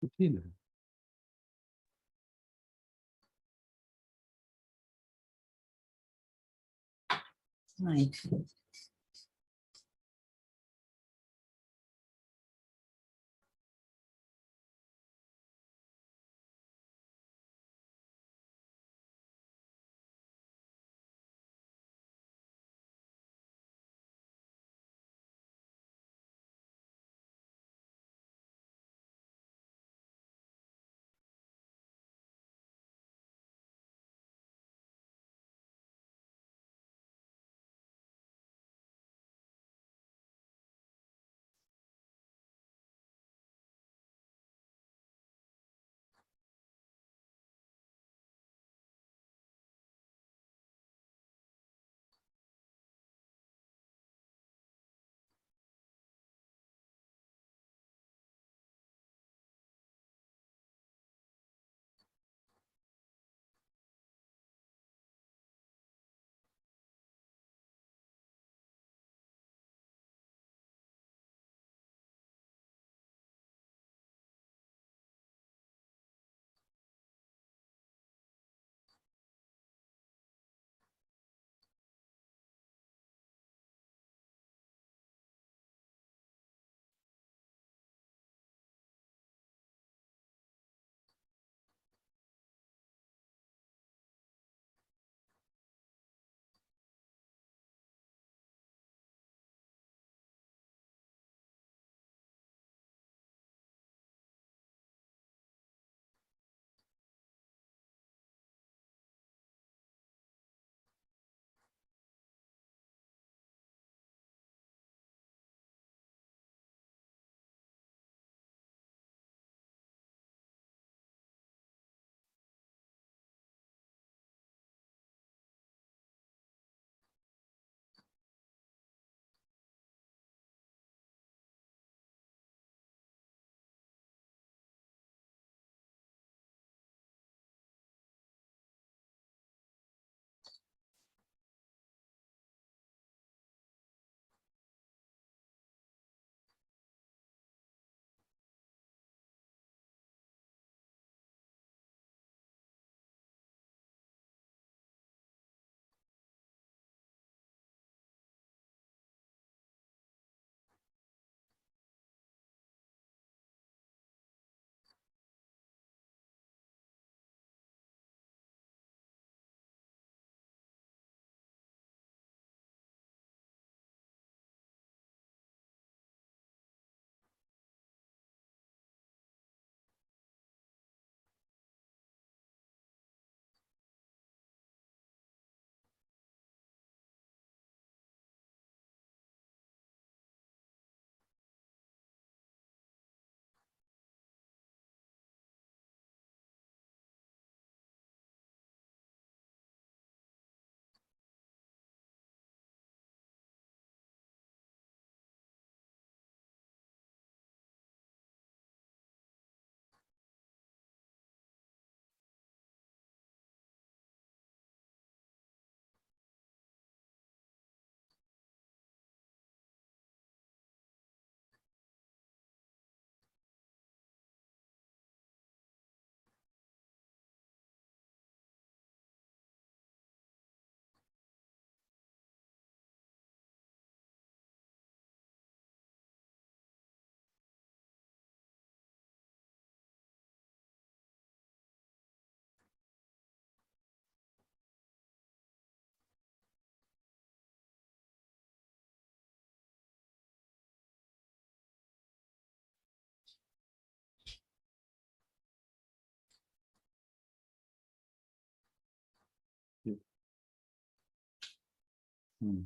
Routine. Right. Mm.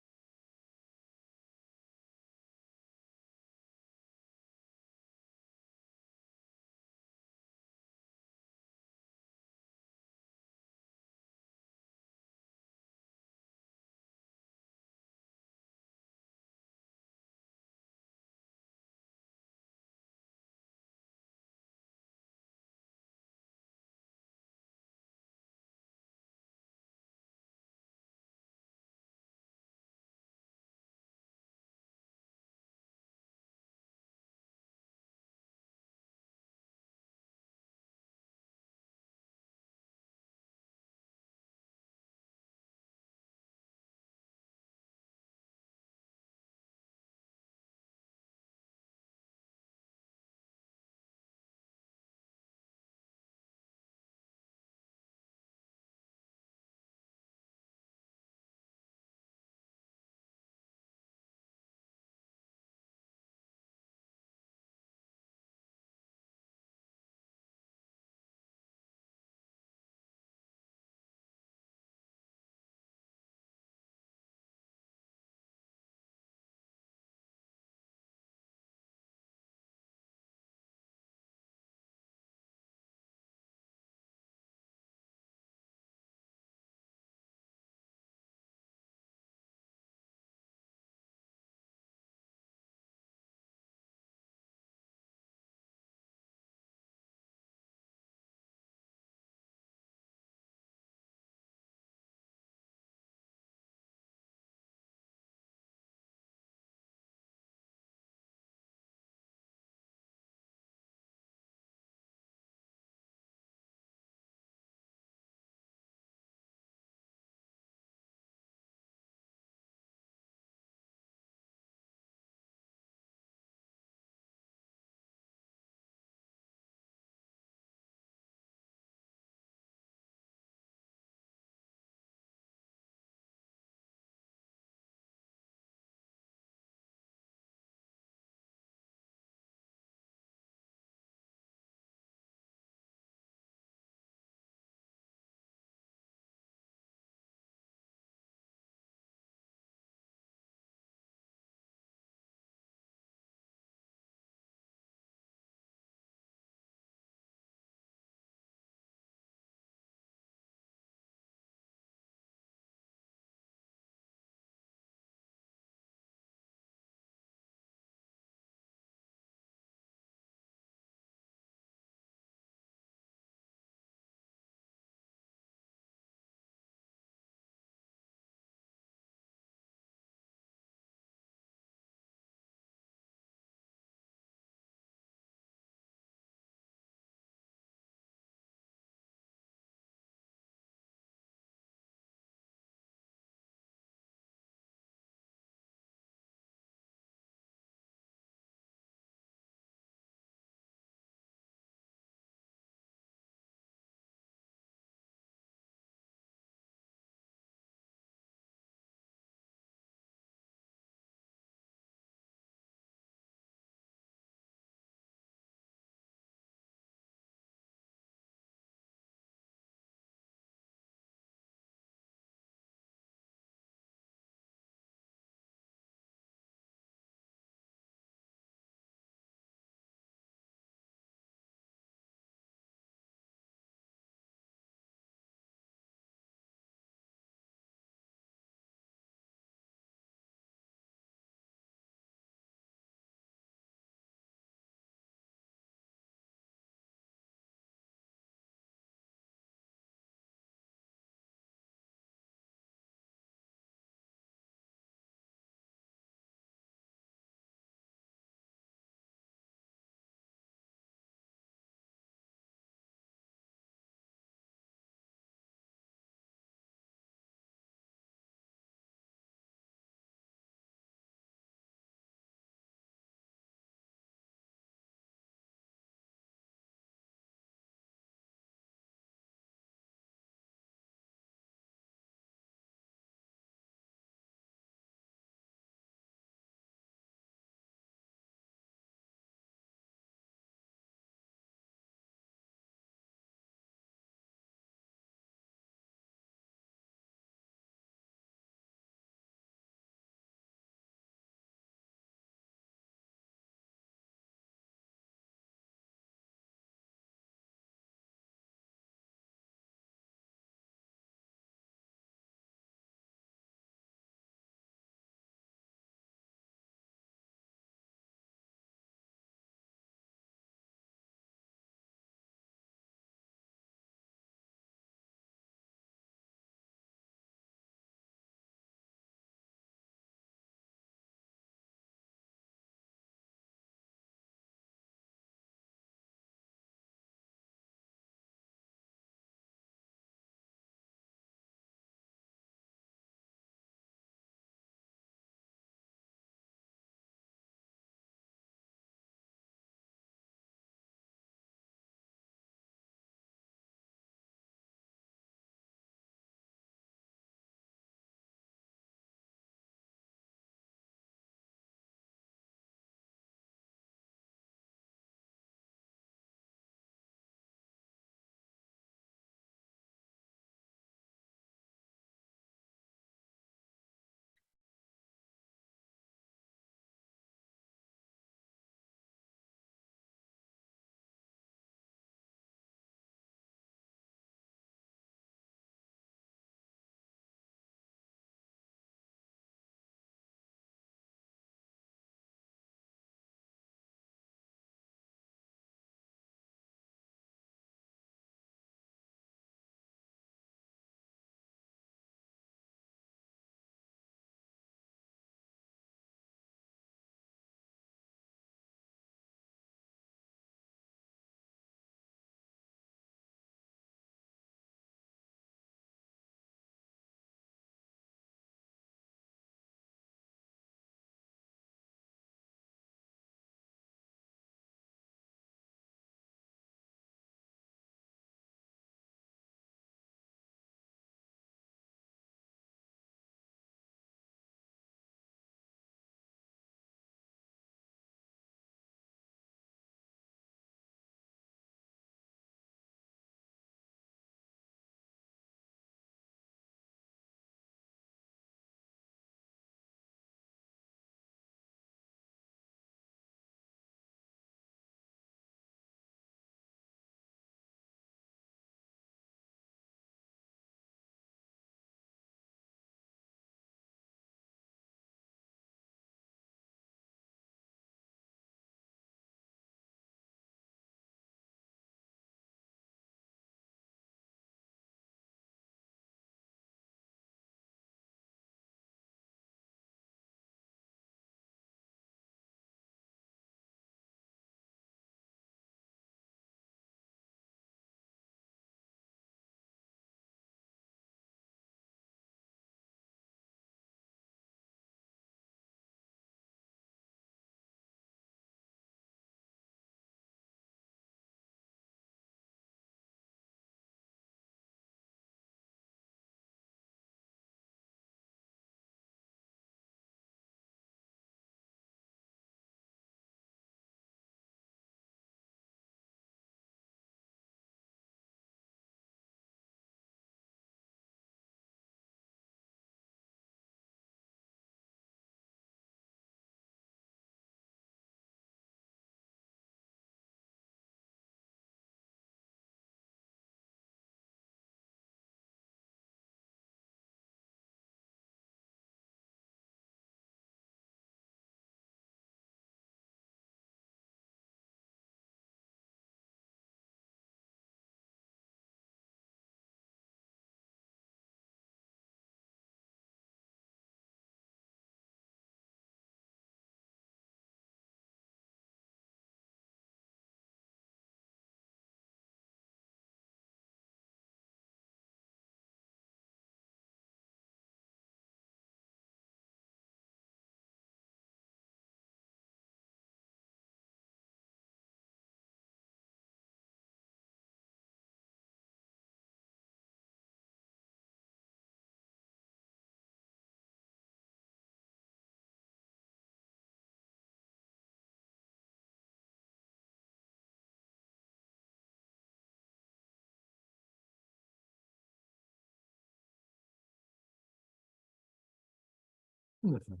Ujú.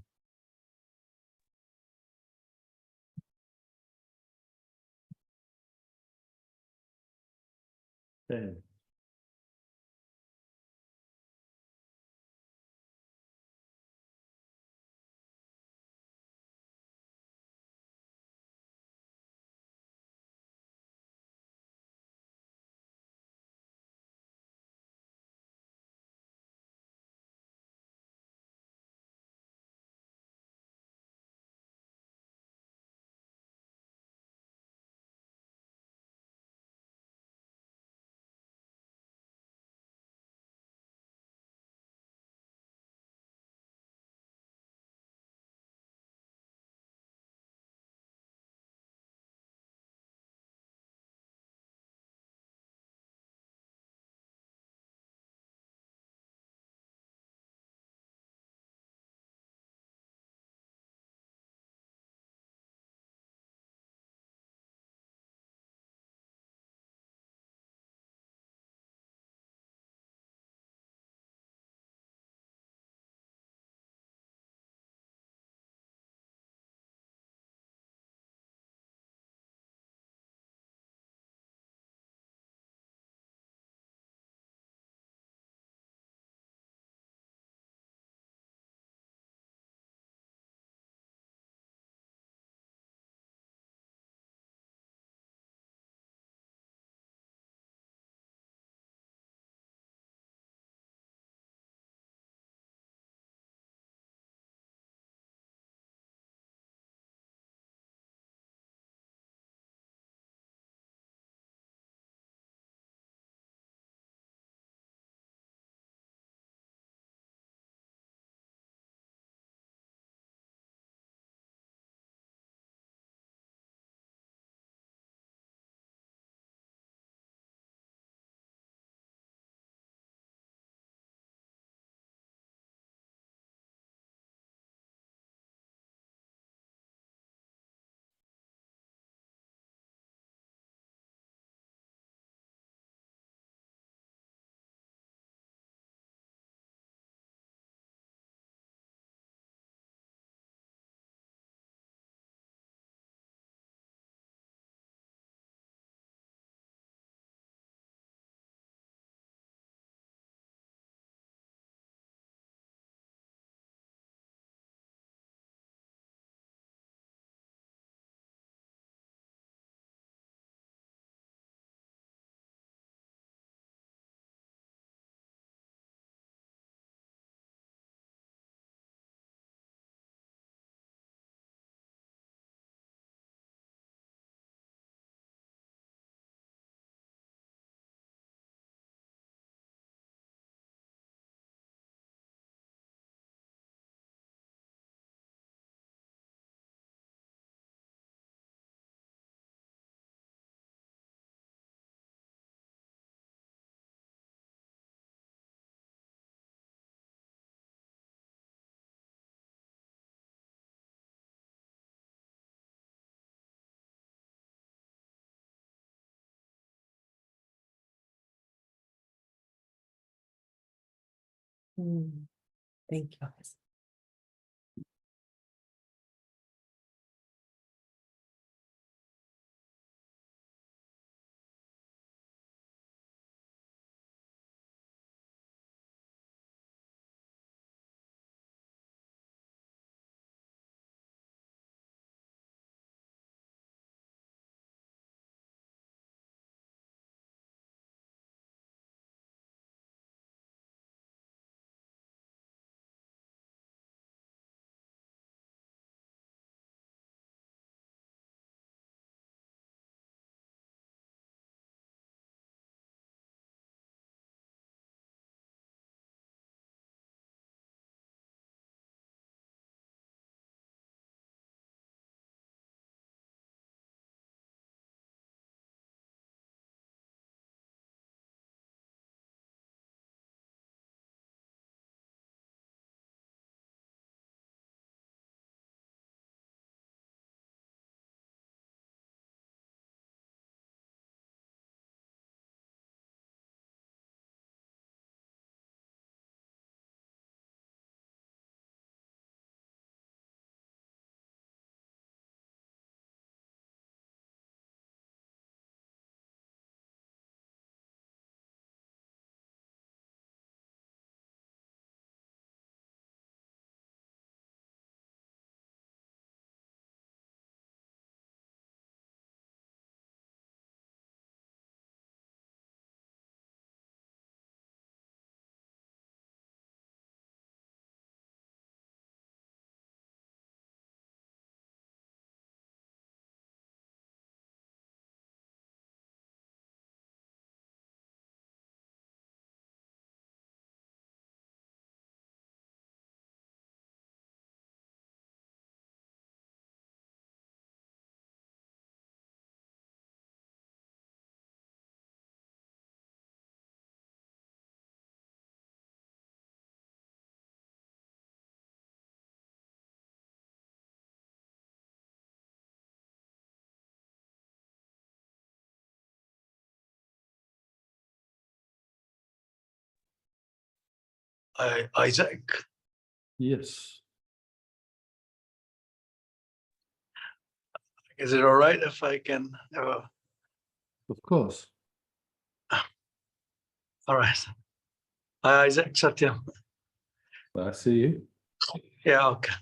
Sí. Thank you. Isaac. Yes. Is it all right if I can have a? Of course. All right. Hi, Isaac, Satya. I see you. Yeah, okay.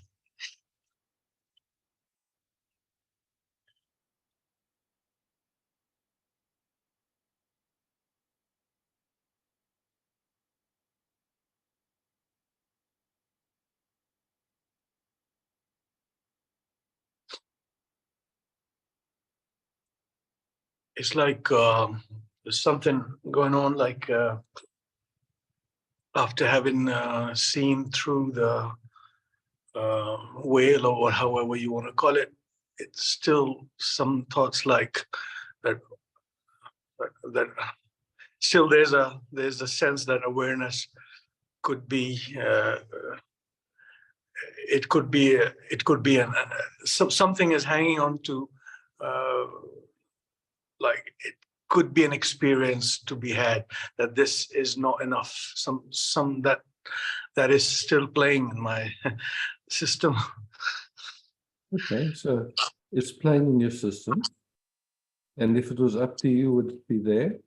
It's like there's something going on, like after having seen through the whale or however you want to call it, it's still some thoughts like that. That still there's a sense that awareness could be. It could be something is hanging on to. Like it could be an experience to be had, that this is not enough, some that is still playing in my system. Okay, so it's playing in your system. And if it was up to you, would it be there?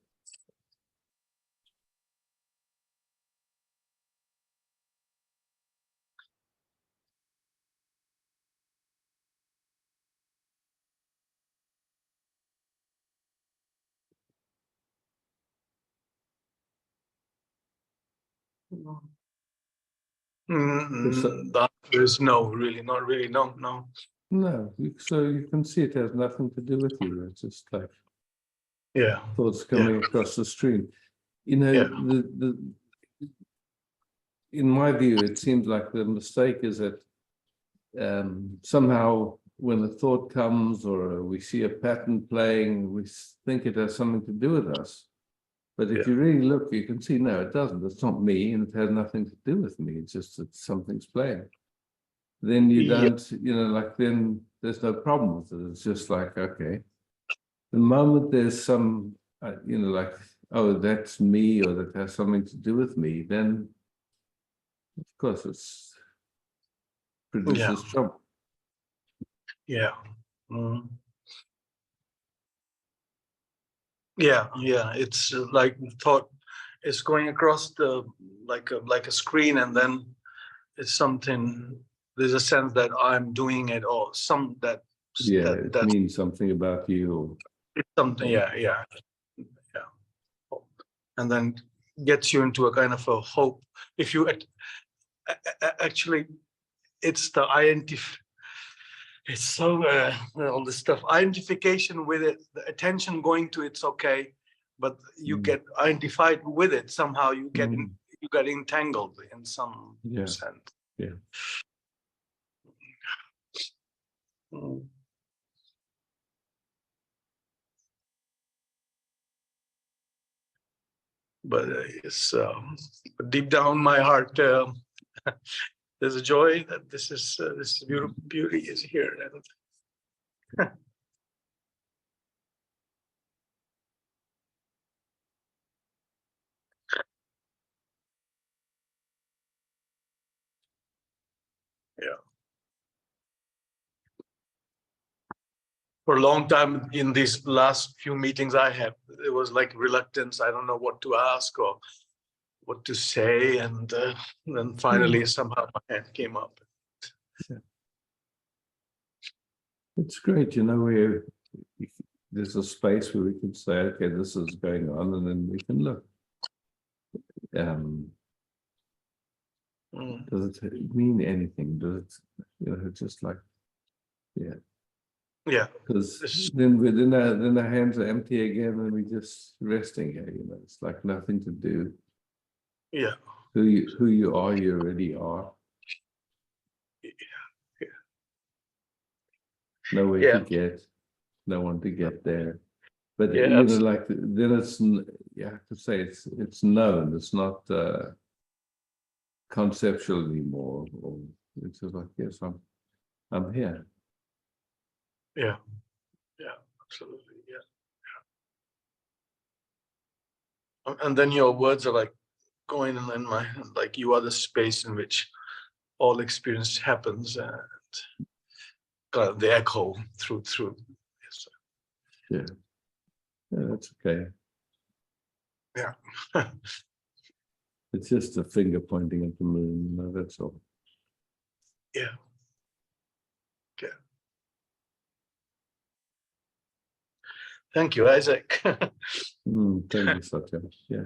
The answer is no, really, not really, no. No, so you can see it has nothing to do with you. It's just like Yeah, thoughts coming across the stream. You know, in my view, it seems like the mistake is that somehow when a thought comes or we see a pattern playing, we think it has something to do with us. But if you really look, you can see, no, it doesn't. It's not me, and it has nothing to do with me. It's just that something's playing. Then you don't, like then there's no problem with it. It's just like, okay. The moment there's some, like, oh, that's me, or that has something to do with me, then of course it's produces trouble. Yeah. Mm. Yeah, it's like thought is going across the like a screen, and then it's something, there's a sense that I'm doing it, or some that it means something about you. It's something, yeah. And then gets you into a kind of a hope. If you actually, it's the it's so all this stuff, identification with it, the attention going to it's okay, but you get identified with it somehow. You get entangled in some sense. Yeah. But it's deep down my heart. There's a joy that this beauty is here. Yeah. For a long time in these last few meetings I have, it was like reluctance. I don't know what to ask or what to say, and then finally somehow my hand came up. It's great, where there's a space where we can say, okay, this is going on, and then we can look. Does it mean anything? Does it, just like, because then our hands are empty again, and we're just resting here. It's like nothing to do. Yeah. Who you are, you already are. Nowhere to get, no one to get there. But like then it's, you have to say it's known. It's not conceptual anymore. Or it's just like, yes, I'm here. Yeah, absolutely. Yeah. And then your words are like going in my, like you are the space in which all experience happens, and the echo through. Yes. Yeah. Yeah, that's okay. Yeah. It's just a finger pointing at the moon, that's all. Yeah. Okay. Thank you, Isaac. Thank you, Satya. Yeah.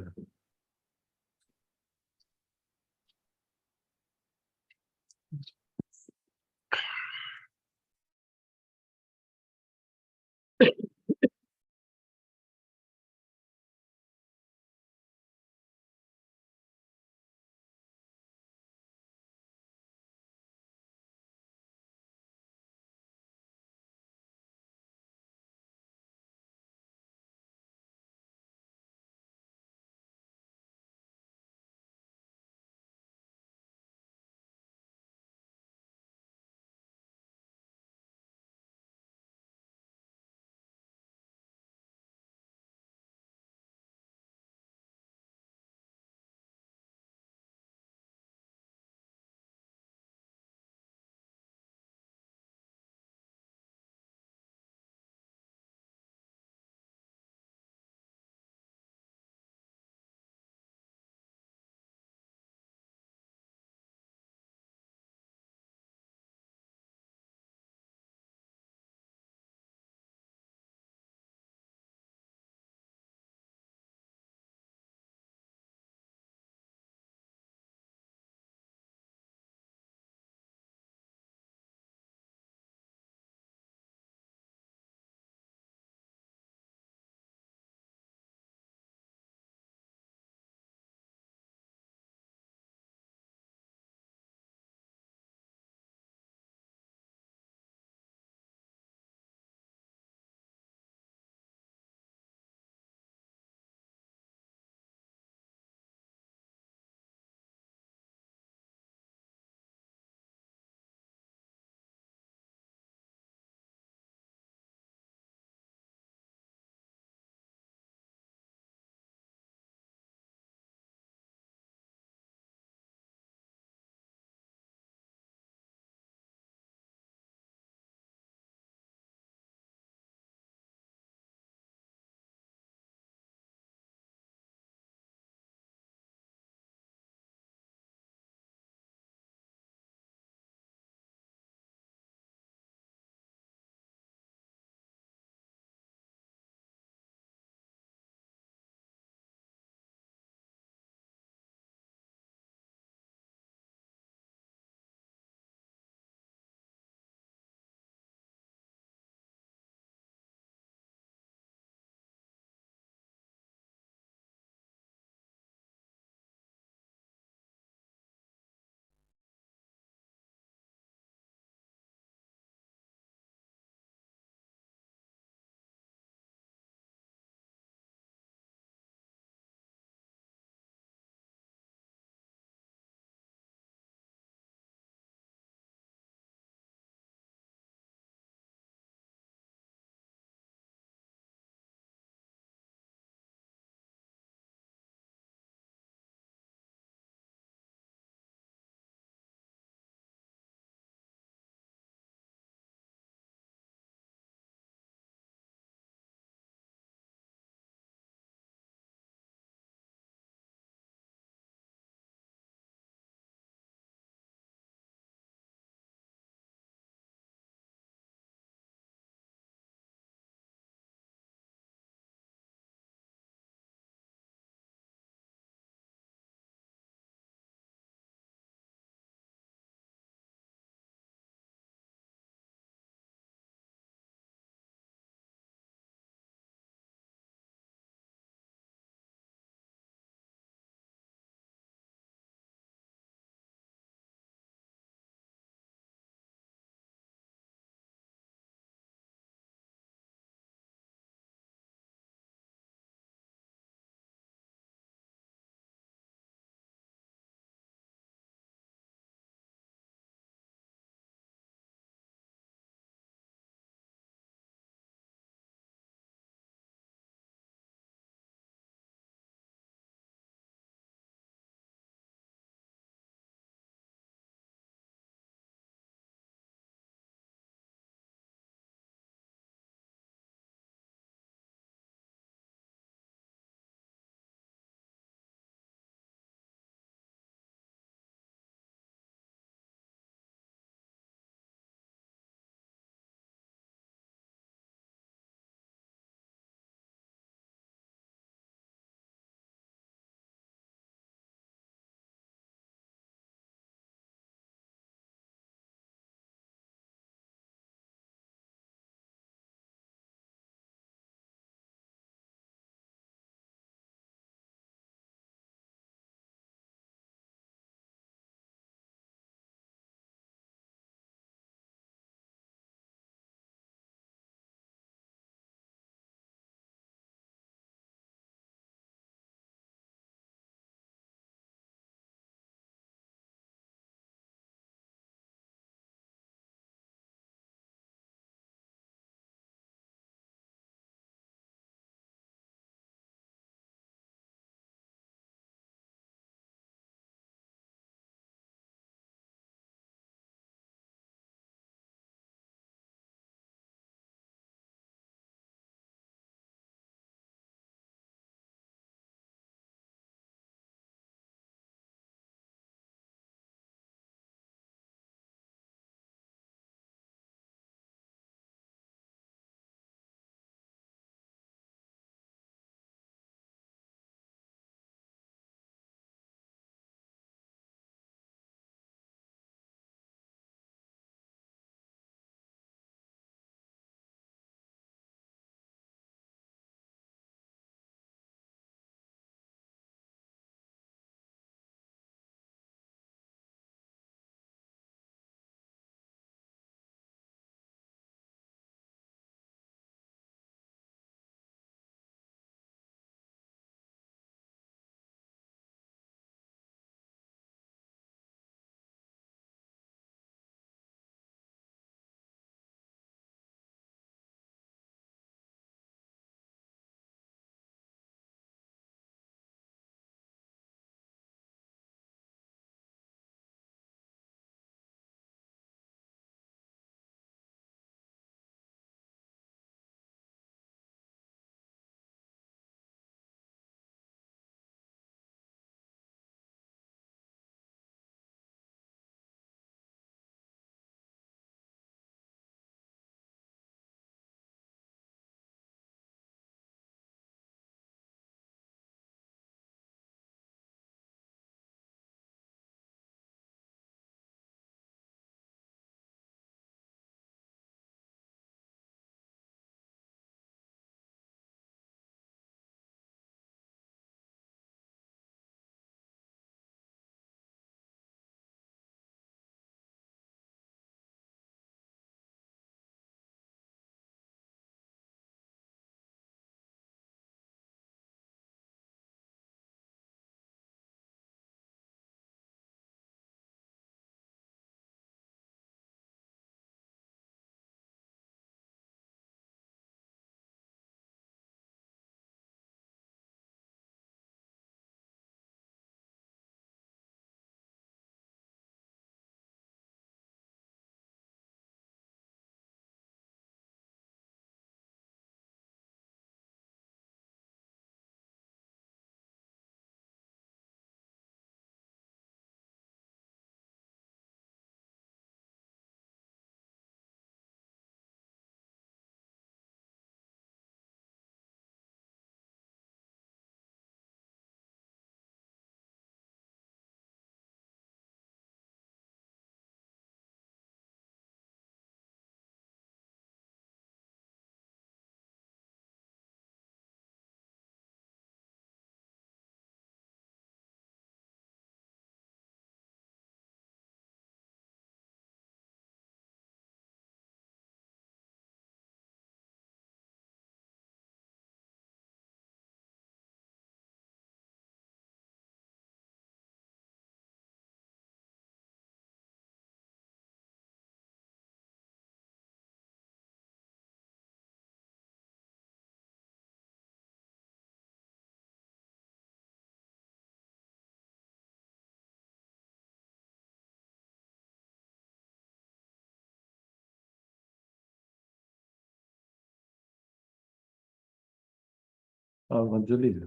Oh, Angelina.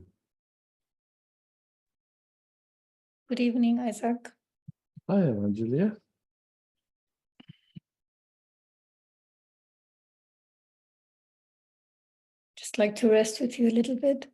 Good evening, Isaac. Hi, Angelia. Just like to rest with you a little bit.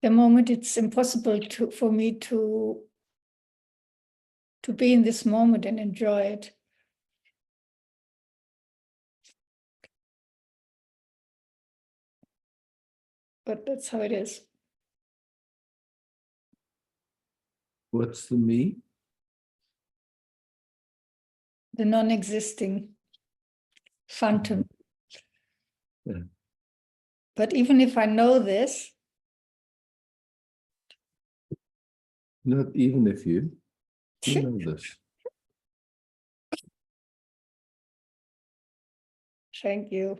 The moment it's impossible for me to be in this moment and enjoy it. But that's how it is. What's the me? The non-existing phantom. Yeah. But even if I know this, Not even if you know this. thank you.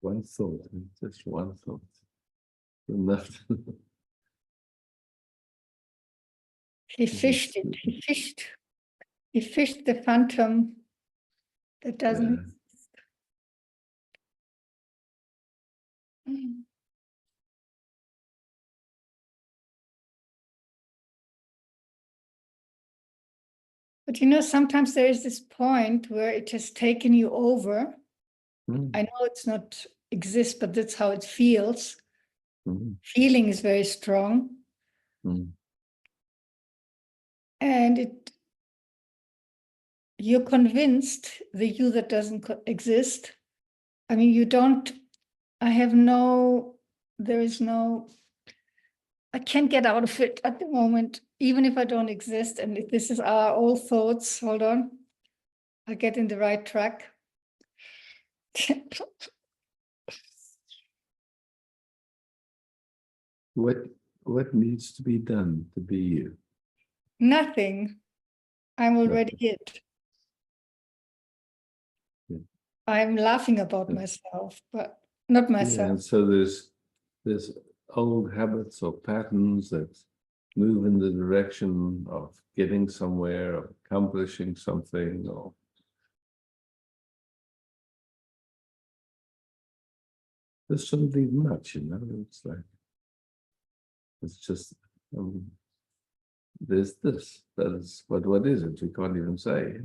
One thought, just one thought. Enough. He fished it. He fished the phantom that doesn't exist. Mm. But you know, sometimes there is this point where it has taken you over. Mm, I know it's not exist, but that's how it feels. mm, Feeling is very strong. mm. And you're convinced the you that doesn't exist. I mean, I can't get out of it at the moment, even if I don't exist. And if this is our old thoughts, hold on, I get in the right track. What needs to be done to be you? Nothing. I'm already it. Yeah. I'm laughing about myself, but not myself. Yeah, and so there's old habits or patterns that move in the direction of getting somewhere, or accomplishing something, or there's something much, it's like it's just there's this, that is, but what is it? We can't even say.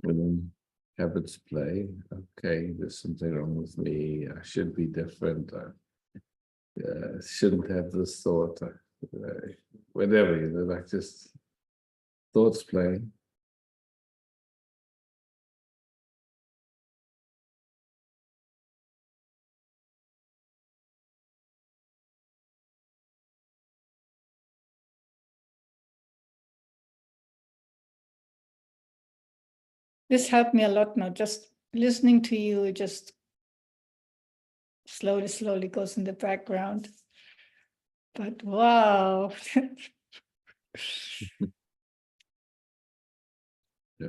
And then habits play. Okay, there's something wrong with me. I should be different. I shouldn't have this thought. Whatever, like just thoughts playing. this helped me a lot now. Just listening to you, it just slowly goes in the background. But wow. Yeah.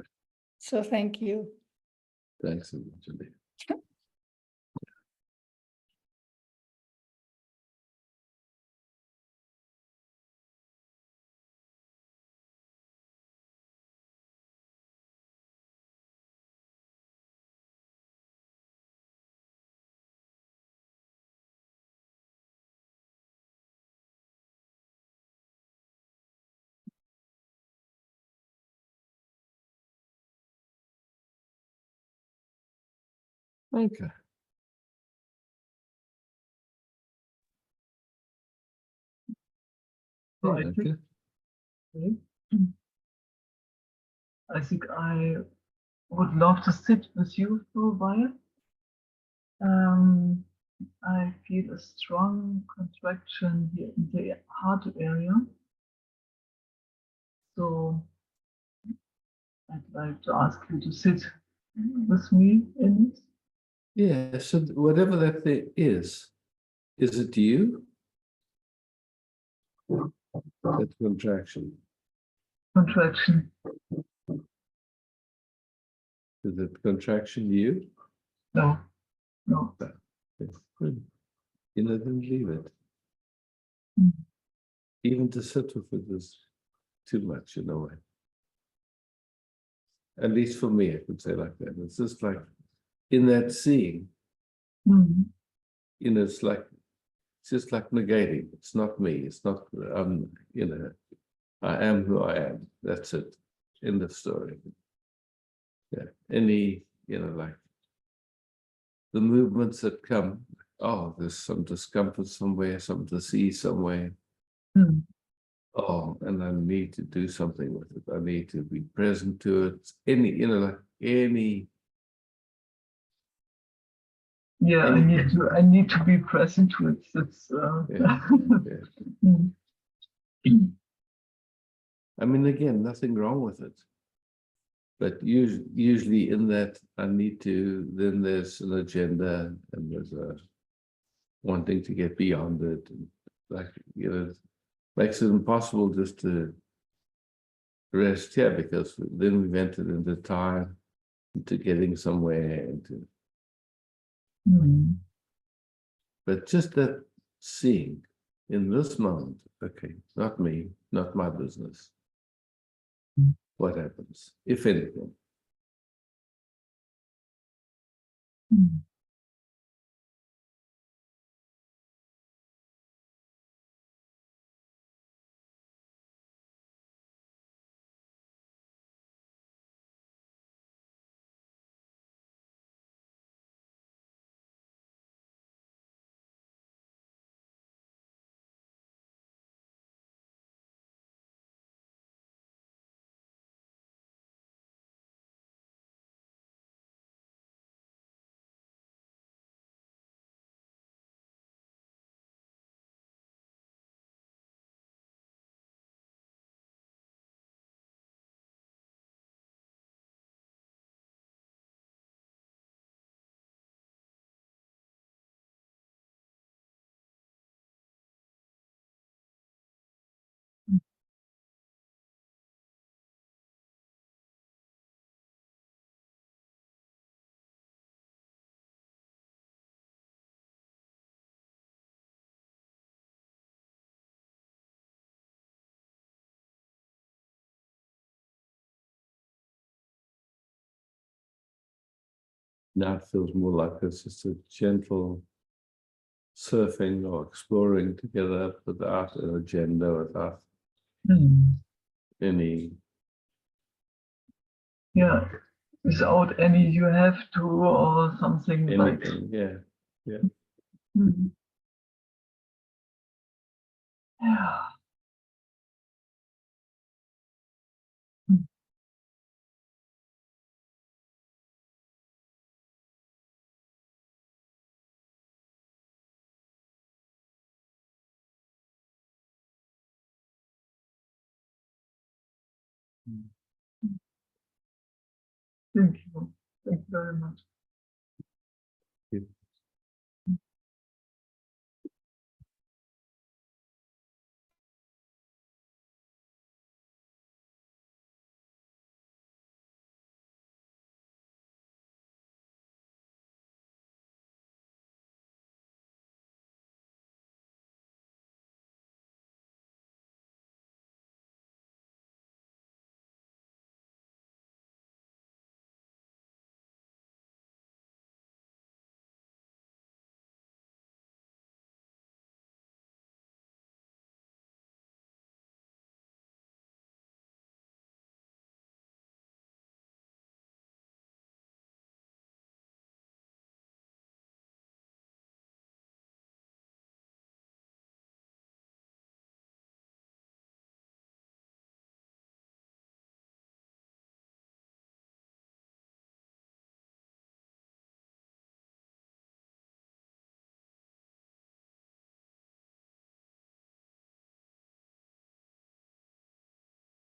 So thank you. Thanks so much, Andy. Okay. So Yeah, I okay. think, I think I would love to sit with you for a while. I feel a strong contraction here in the heart area. So I'd like to ask you to sit with me in it. Yeah, so whatever that thing is it you? That contraction, Contraction. is it contraction you? No, no. It's good. You know, then leave it. Mm. Even to sit with it is too much in a way. At least for me, I could say like that. It's just like in that seeing, Mm. you know, it's just like negating. It's not me. It's not, you know, I am who I am. That's it. End of story. Yeah. Any, you know, like the movements that come, oh, there's some discomfort somewhere, some disease somewhere. Mm. Oh, and I need to do something with it. I need to be present to it. Any, you know, like any. Yeah, I need to be present to it. It's Yeah, yeah. Mm. I mean, again, nothing wrong with it. But usually in that, I need to, then there's an agenda and there's a wanting to get beyond it. And like, you know, it makes it impossible just to rest here because then we've entered into time, into getting somewhere, into. Mm. But just that seeing in this moment, okay, not me, not my business. Mm. What happens, if anything? Mm. Now it feels more like it's just a gentle surfing or exploring together without an agenda, without Mm. any. Yeah, without any you have to or something like. Anything, yeah, yeah. Mm. Yeah. Mm. Thank you. Thank you very much.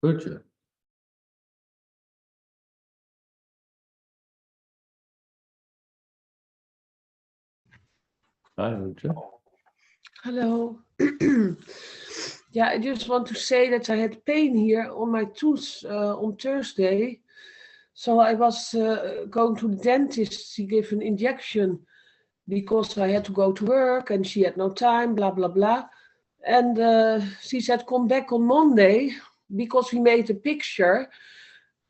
Could you? Hi, Roger. Hello. Yeah, I just want to say that I had pain here on my tooth on Thursday. So I was going to the dentist. She gave an injection because I had to go to work and she had no time, blah, blah, blah. And she said, come back on Monday because we made a picture.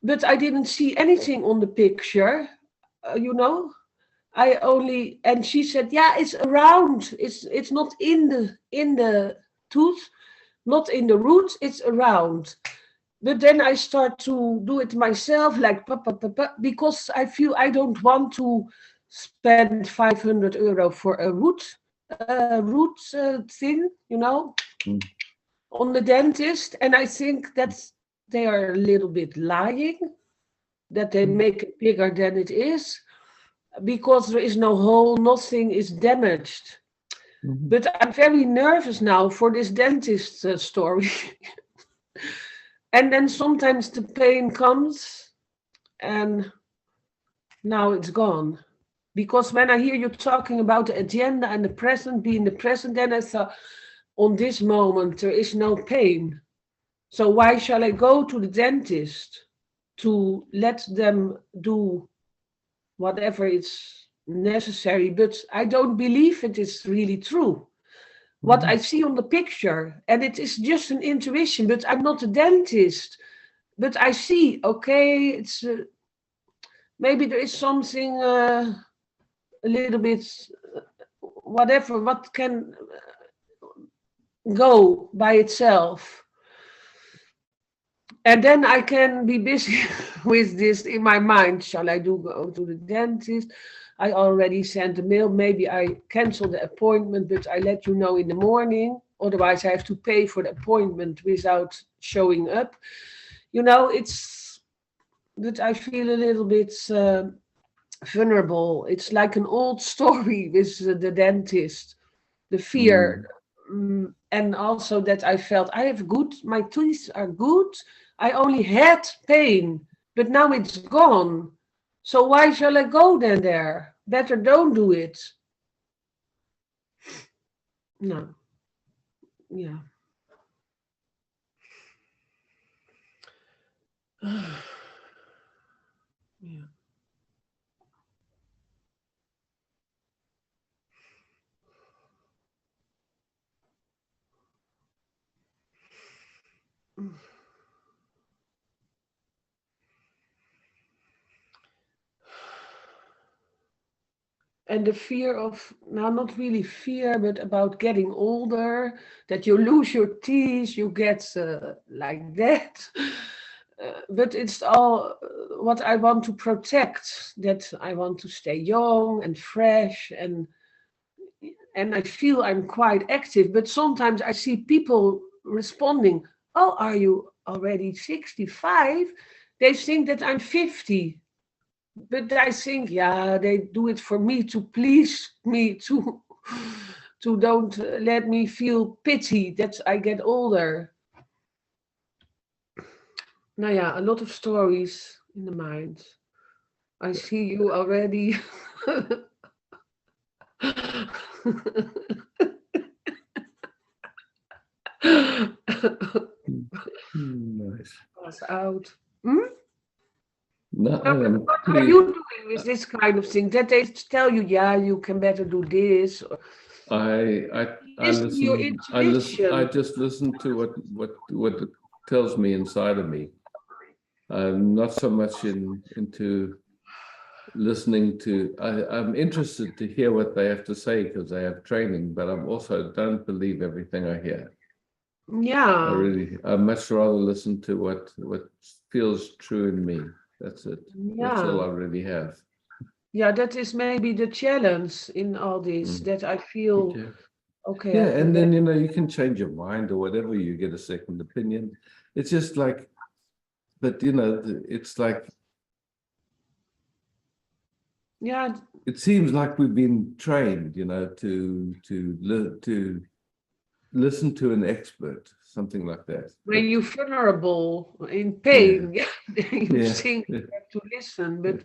But I didn't see anything on the picture, you know. I only, and she said, yeah, it's around. It's not in the tooth, not in the root. It's around. But then I start to do it myself, like because I feel I don't want to spend 500 euro for a root thing, you know, Mm. on the dentist. And I think that they are a little bit lying, that they make it bigger than it is, because there is no hole, nothing is damaged. Mhm. But I'm very nervous now for this dentist story. And then sometimes the pain comes and now it's gone. Because when I hear you talking about the agenda and the present, being the present, then I thought, on this moment, there is no pain. So why shall I go to the dentist to let them do whatever is necessary? But I don't believe it is really true. What I see on the picture, and it is just an intuition, but I'm not a dentist. But I see, okay, it's maybe there is something a little bit, whatever, what can go by itself. And then I can be busy with this in my mind. Shall I go to the dentist? I already sent a mail. Maybe I cancel the appointment, but I let you know in the morning. Otherwise, I have to pay for the appointment without showing up. You know, but I feel a little bit vulnerable. It's like an old story with the dentist, the fear. And also that I felt my teeth are good. I only had pain, but now it's gone. So why shall I go then there? Better don't do it. No. Yeah. Yeah. And the fear of, now not really fear, but about getting older, that you lose your teeth, you get like that. But it's all what I want to protect, that I want to stay young and fresh, and I feel I'm quite active. But sometimes I see people responding, oh, are you already 65? They think that I'm 50. But I think, yeah, they do it for me, to please me, to don't let me feel pity that I get older. Nou ja, a lot of stories in the mind. I see you already. Nice. Pass out. Hmm? No, What are please, you doing with this kind of thing? That they tell you, yeah, you can better do this. Or I listen to your I intuition. just listen to what it tells me inside of me. I'm not so much into listening to. I'm interested to hear what they have to say because they have training, but I'm also don't believe everything I hear. Yeah, I much rather listen to what feels true in me. That's it. That's all I yeah, really have. yeah. That is maybe the challenge in all this. Mm. That I feel Yeah. okay. Yeah, I can and then better. you can change your mind or whatever. You get a second opinion. It's just like, but it's like Yeah, it seems like we've been trained, to listen to an expert, something like that. when But you're vulnerable in yeah, pain, yeah, you yeah, think yeah, you have to listen. yeah, But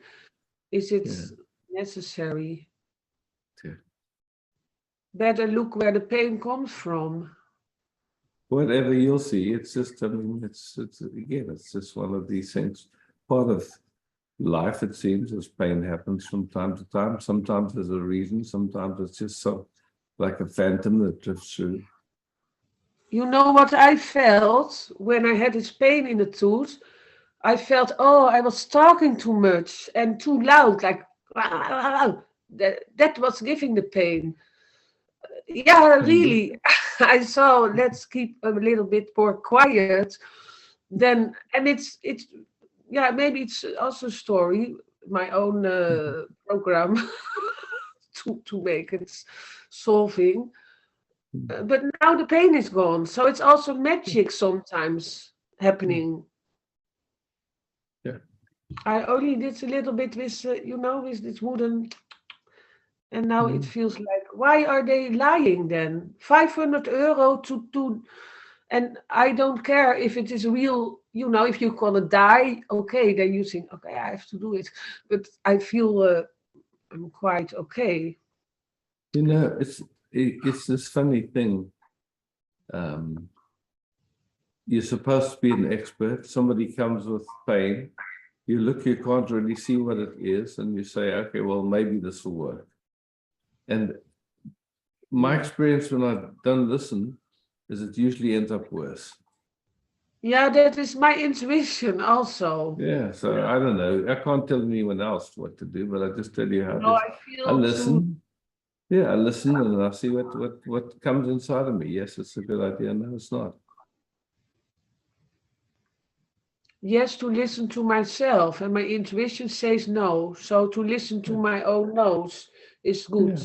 is it yeah, necessary? yeah. Better look where the pain comes from. Whatever you'll see, it's just, I mean, it's again, it's just one of these things. Part of life, it seems, as pain happens from time to time. Sometimes there's a reason, sometimes it's just like a phantom that drifts through. You know what I felt when I had this pain in the tooth? I felt, oh, I was talking too much and too loud, like that was giving the pain. Yeah, Mhm. really. I saw, let's keep a little bit more quiet. Then, and it's yeah, maybe it's also a story, my own program to make it solving. But now the pain is gone, so it's also magic sometimes happening. Yeah. I only did a little bit with, with this wooden, and now it Mhm. feels like, why are they lying then? 500 euro to, and I don't care if it is real, if you're gonna die, okay, then you think, okay, I have to do it. But I feel I'm quite okay. It's this funny thing. Um, you're supposed to be an expert. Somebody comes with pain. You look, you can't really see what it is, and you say, okay, well, maybe this will work. And my experience when I don't listen is it usually ends up worse. Yeah, that is my intuition also. Yeah, so I don't know. I can't tell anyone else what to do, but I just tell you how it No, is. I I feel too. listen. Yeah, I listen and I see what comes inside of me. Yes, it's a good idea. No, it's not. Yes, to listen to myself, and my intuition says no. So to listen to Yeah, my own nose is good.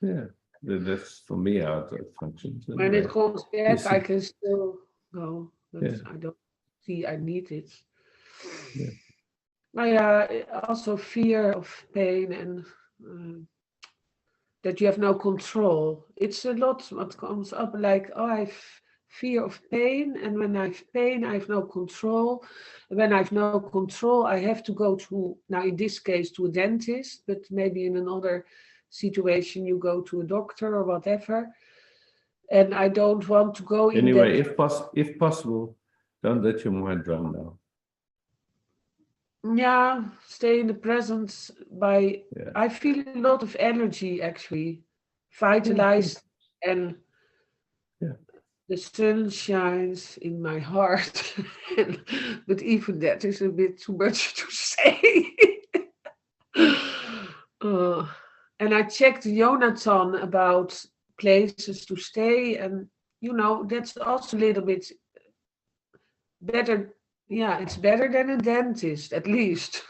yeah, yeah. That's for me how it functions When it anyway. comes You back, I see, can still go, but yeah, I don't see I need it. yeah. Nou ja, also fear of pain and that you have no control. It's a lot what comes up like, oh, I have fear of pain, and when I have pain, I have no control. When I have no control, I have to go to, now in this case, to a dentist, but maybe in another situation, you go to a doctor or whatever. And I don't want to go in that. Anyway, if possible, don't let your mind run now. Yeah, stay in the present by, Yeah, I feel a lot of energy actually, yeah, good. vitalized, and Yeah. the sun shines in my heart. But even that is a bit too much to say. Uh, and I checked Jonathan about places to stay, and that's also a little bit better. Yeah, it's better than a dentist, at least.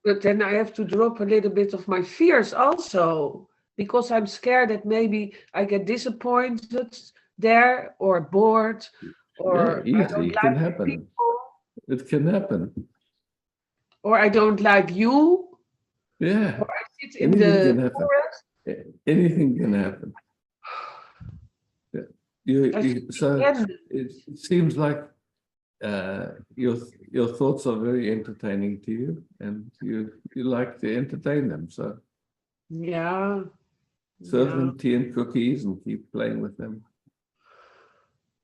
But then I have to drop a little bit of my fears also, because I'm scared that maybe I get disappointed there or bored, Yeah, or I easily. don't It can like the happen. people, It can happen. or I don't like you, Yeah, or I sit in anything the can happen. forest. Anything can happen. Yeah. I feel So abandoned. it seems like your thoughts are very entertaining to you, and you like to entertain them. So Yeah. serve Yeah. them tea and cookies and keep playing with them.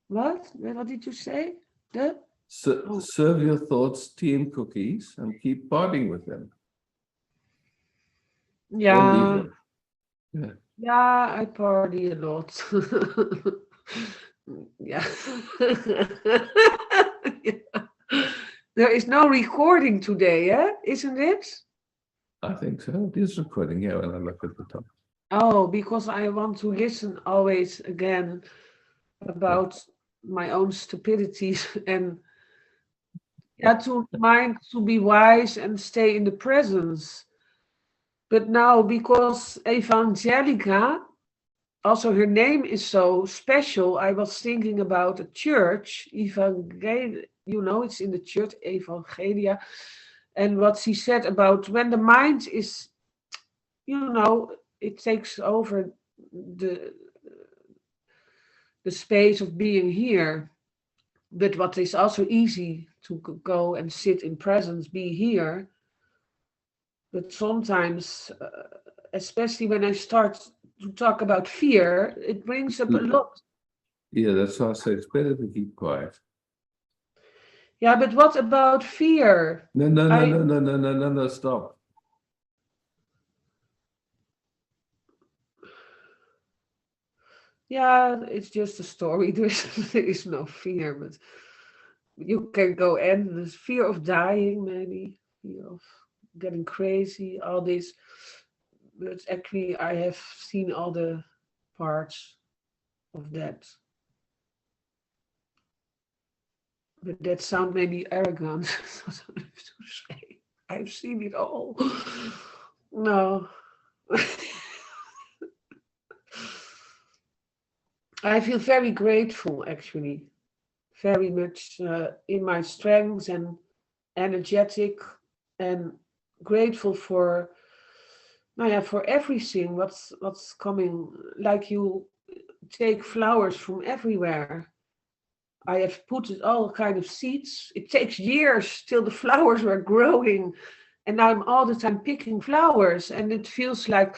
What? What did you say? The? Oh. Serve your thoughts tea and cookies and keep partying with them. Or leave Yeah. them. Yeah. Yeah, I party a lot. Yeah. Yeah. There is no recording today, isn't it? I think so. It is recording, yeah, when I look at the top. Oh, because I want to listen always again about my own stupidities and to mind to be wise and stay in the presence. But now, because Evangelica, also her name is so special, I was thinking about a church, it's in the church, Evangelia, and what she said about when the mind is, it takes over the space of being here. But what is also easy to go and sit in presence, be here. But sometimes, especially when I start to talk about fear, it brings up a lot. Yeah, that's why I say it's better to keep quiet. Yeah, but what about fear? No, stop. Yeah, it's just a story. There is no fear, but you can go endless. Fear of dying, maybe. Fear of getting crazy, all this. But actually, I have seen all the parts of that. But that sound maybe arrogant. I've seen it all. No. I feel very grateful, actually. Very much in my strength and energetic, and grateful for for everything what's coming. Like you take flowers from everywhere. I have put all kind of seeds. It takes years till the flowers were growing, and I'm all the time picking flowers, and it feels like,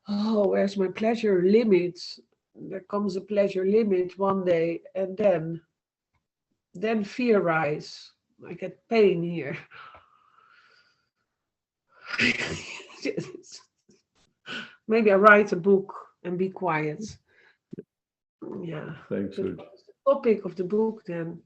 oh, where's my pleasure limit? There comes a pleasure limit one day, and then fear rise. I get pain here. Maybe I write a book and be quiet. Yeah. Thanks, But Ruud. what's the topic of the book then?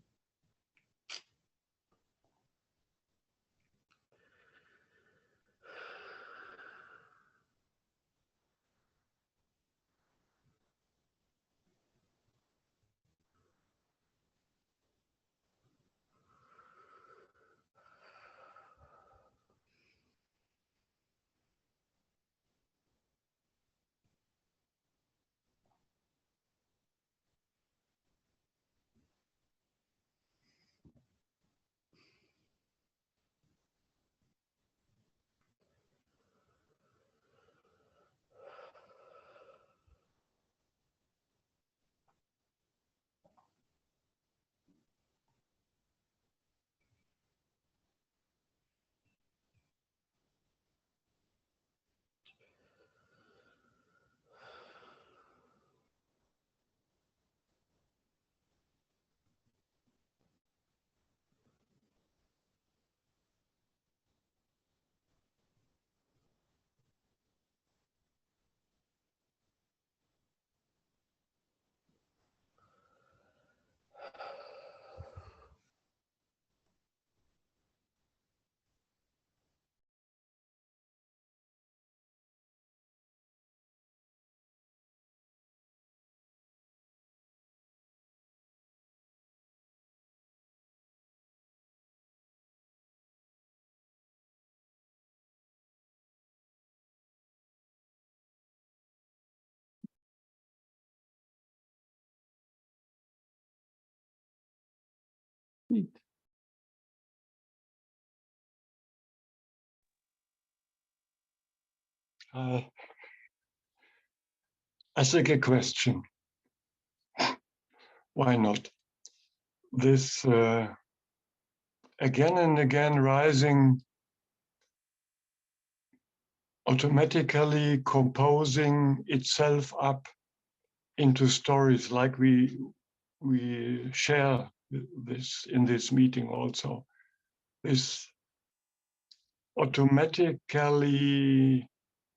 I think a question. Why not? This again and again rising, automatically composing itself up into stories, like we share this in this meeting also. This automatically,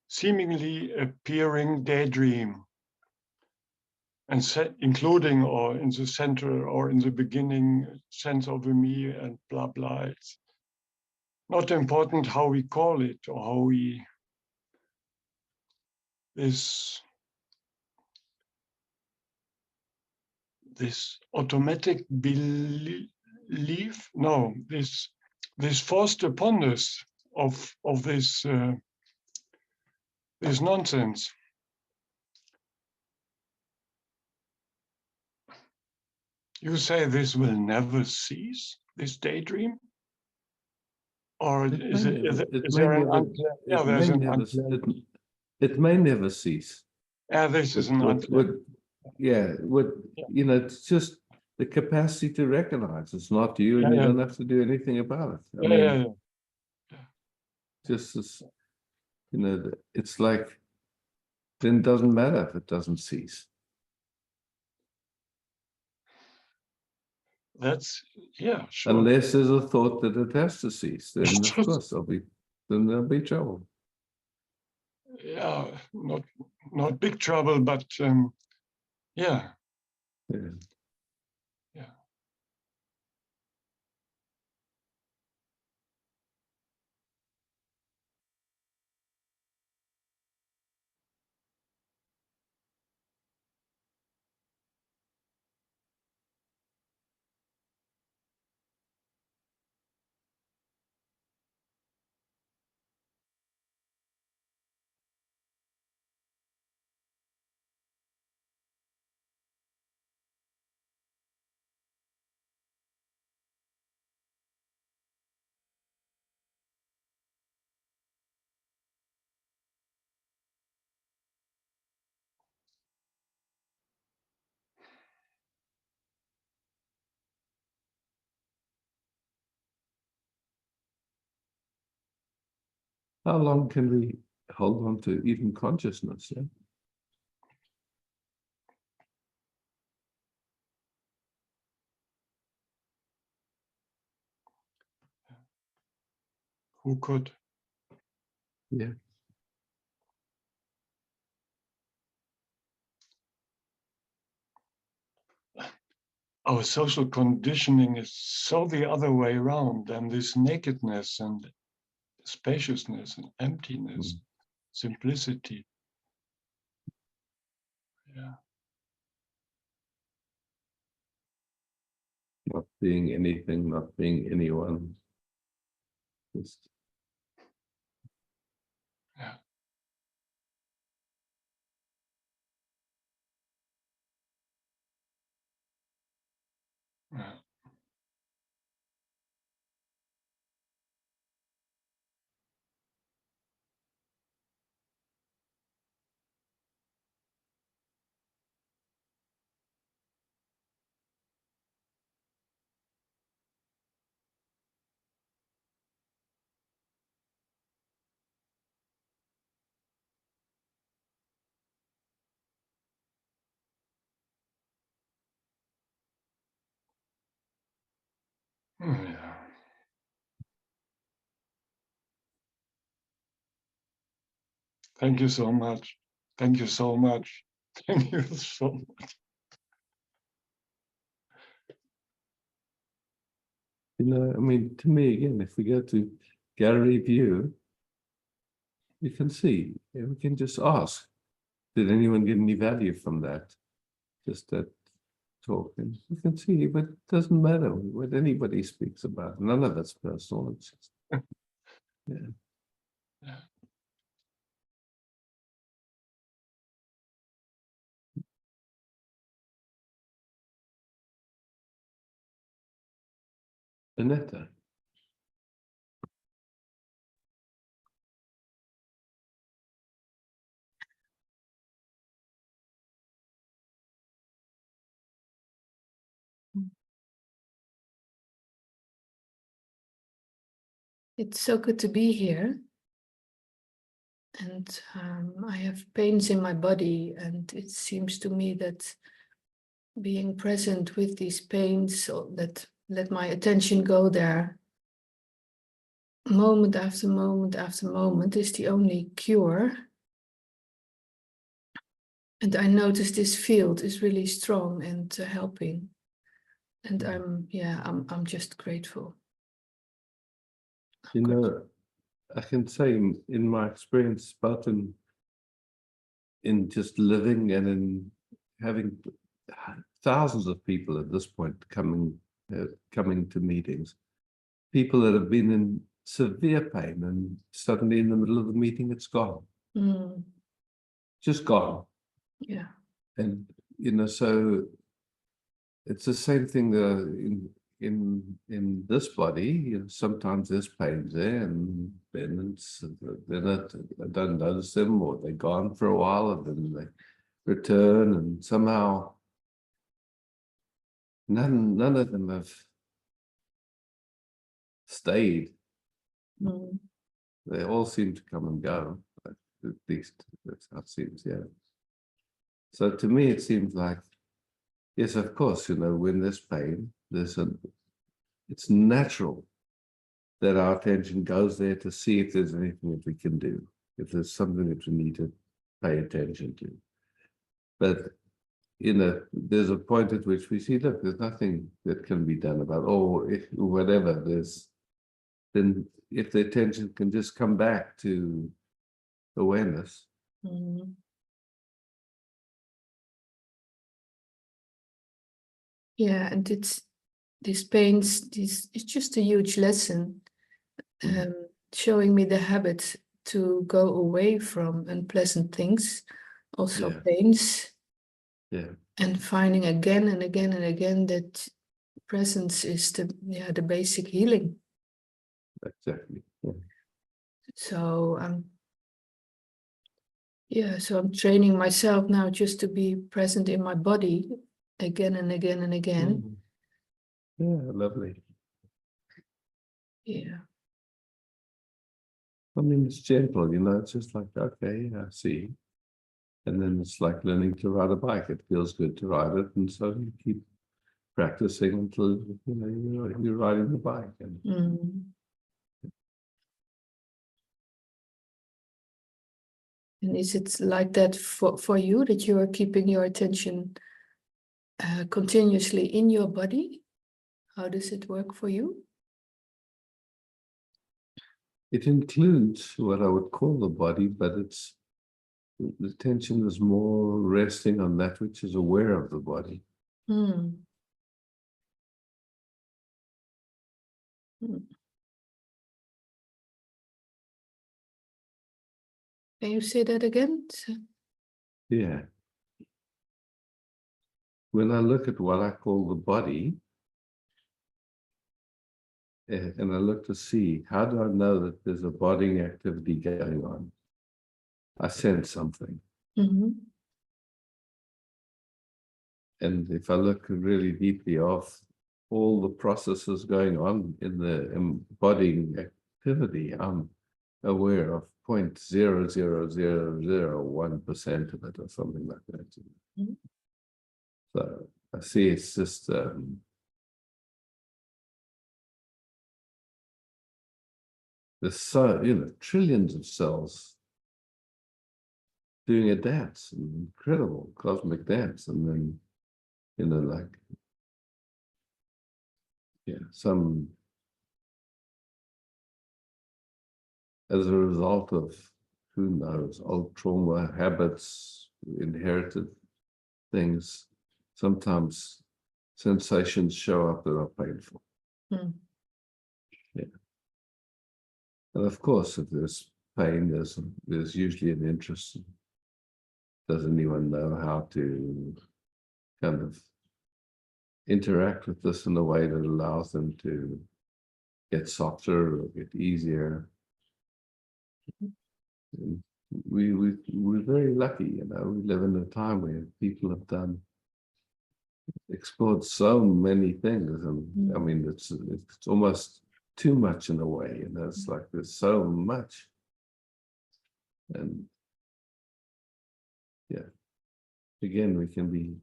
seemingly appearing daydream, and including or in the center or in the beginning sense of a me and blah blah. It's not important how we call it or how we this automatic belief, no, this forced upon us of this this nonsense. You say this will never cease, this daydream? Or is there an unclear? Yeah, there's an unclear. It may never cease. Yeah, this is an unclear. You know, it's just the capacity to recognize it's not you, and you don't have to do anything about it. I mean, just as, you know, it's like, then it doesn't matter if it doesn't cease. That's, yeah, sure. Unless there's a thought that it has to cease, then of course there'll be trouble. Yeah, not big trouble, but yeah. Yeah. Yeah. How long can we hold on to even consciousness? Yeah? Who could? Yeah. Our social conditioning is so the other way around, and this nakedness and spaciousness and emptiness, simplicity. Yeah. Not being anything, not being anyone. Just Yeah. Yeah. Yeah. Thank you so much. Thank you so much. Thank you so much. you know, I mean, to me, again, if we go to gallery view, you can see, we can just ask, did anyone get any value from that? Just that talk, and you can see, but it doesn't matter what anybody speaks about. None of it's personal. It's just, yeah. Yeah. Aneta. It's so good to be here. And I have pains in my body, and it seems to me that being present with these pains, so that let my attention go there moment after moment after moment, is the only cure. And I notice this field is really strong and helping. And I'm just grateful. You know, I can say in my experience, both in just living and in having thousands of people at this point coming to meetings, people that have been in severe pain, and suddenly in the middle of the meeting, it's gone. Just gone. Yeah. And you know, so it's the same thing that in this body, you know, sometimes there's pains there, and then I don't notice them, or they're gone for a while, and then they return, and somehow none of them have stayed. They all seem to come and go, at least that's how it seems, yeah. So to me, it seems like, yes, of course, you know, when there's pain, it's natural that our attention goes there to see if there's anything that we can do, if there's something that we need to pay attention to. But, you know, there's a point at which we see, look, there's nothing that can be done about, or if whatever, then if the attention can just come back to awareness. Yeah, and these pains, it's just a huge lesson, showing me the habit to go away from unpleasant things, also pains. Yeah. And finding again and again and again that presence is the basic healing. Exactly. Yeah. So I'm training myself now just to be present in my body again and again and again. Yeah, lovely. Yeah. I mean, it's gentle, you know, it's just like, okay, I see. And then it's like learning to ride a bike. It feels good to ride it. And so you keep practicing until, you know, you're riding the bike. And And is it like that for you, that you are keeping your attention continuously in your body? How does it work for you? it includes what I would call the body, but the attention is more resting on that which is aware of the body. Can you say that again? Yeah. When I look at what I call the body, and I look to see, how do I know that there's a bodying activity going on? I sense something. And if I look really deeply of all the processes going on in the embodying activity, I'm aware of 0.00001% of it or something like that. So I see it's just there's so, you know, trillions of cells doing a dance, an incredible cosmic dance, and then, you know, like, yeah, some, as a result of, who knows, old trauma, habits, inherited things, sometimes sensations show up that are painful. Yeah. And of course, if there's pain, there's usually an interest. Does anyone know how to kind of interact with this in a way that allows them to get softer or get easier? And we're very lucky, you know. We live in a time where people have explored so many things, and I mean, it's almost too much in a way, you know, it's like there's so much. And yeah, again, we can be,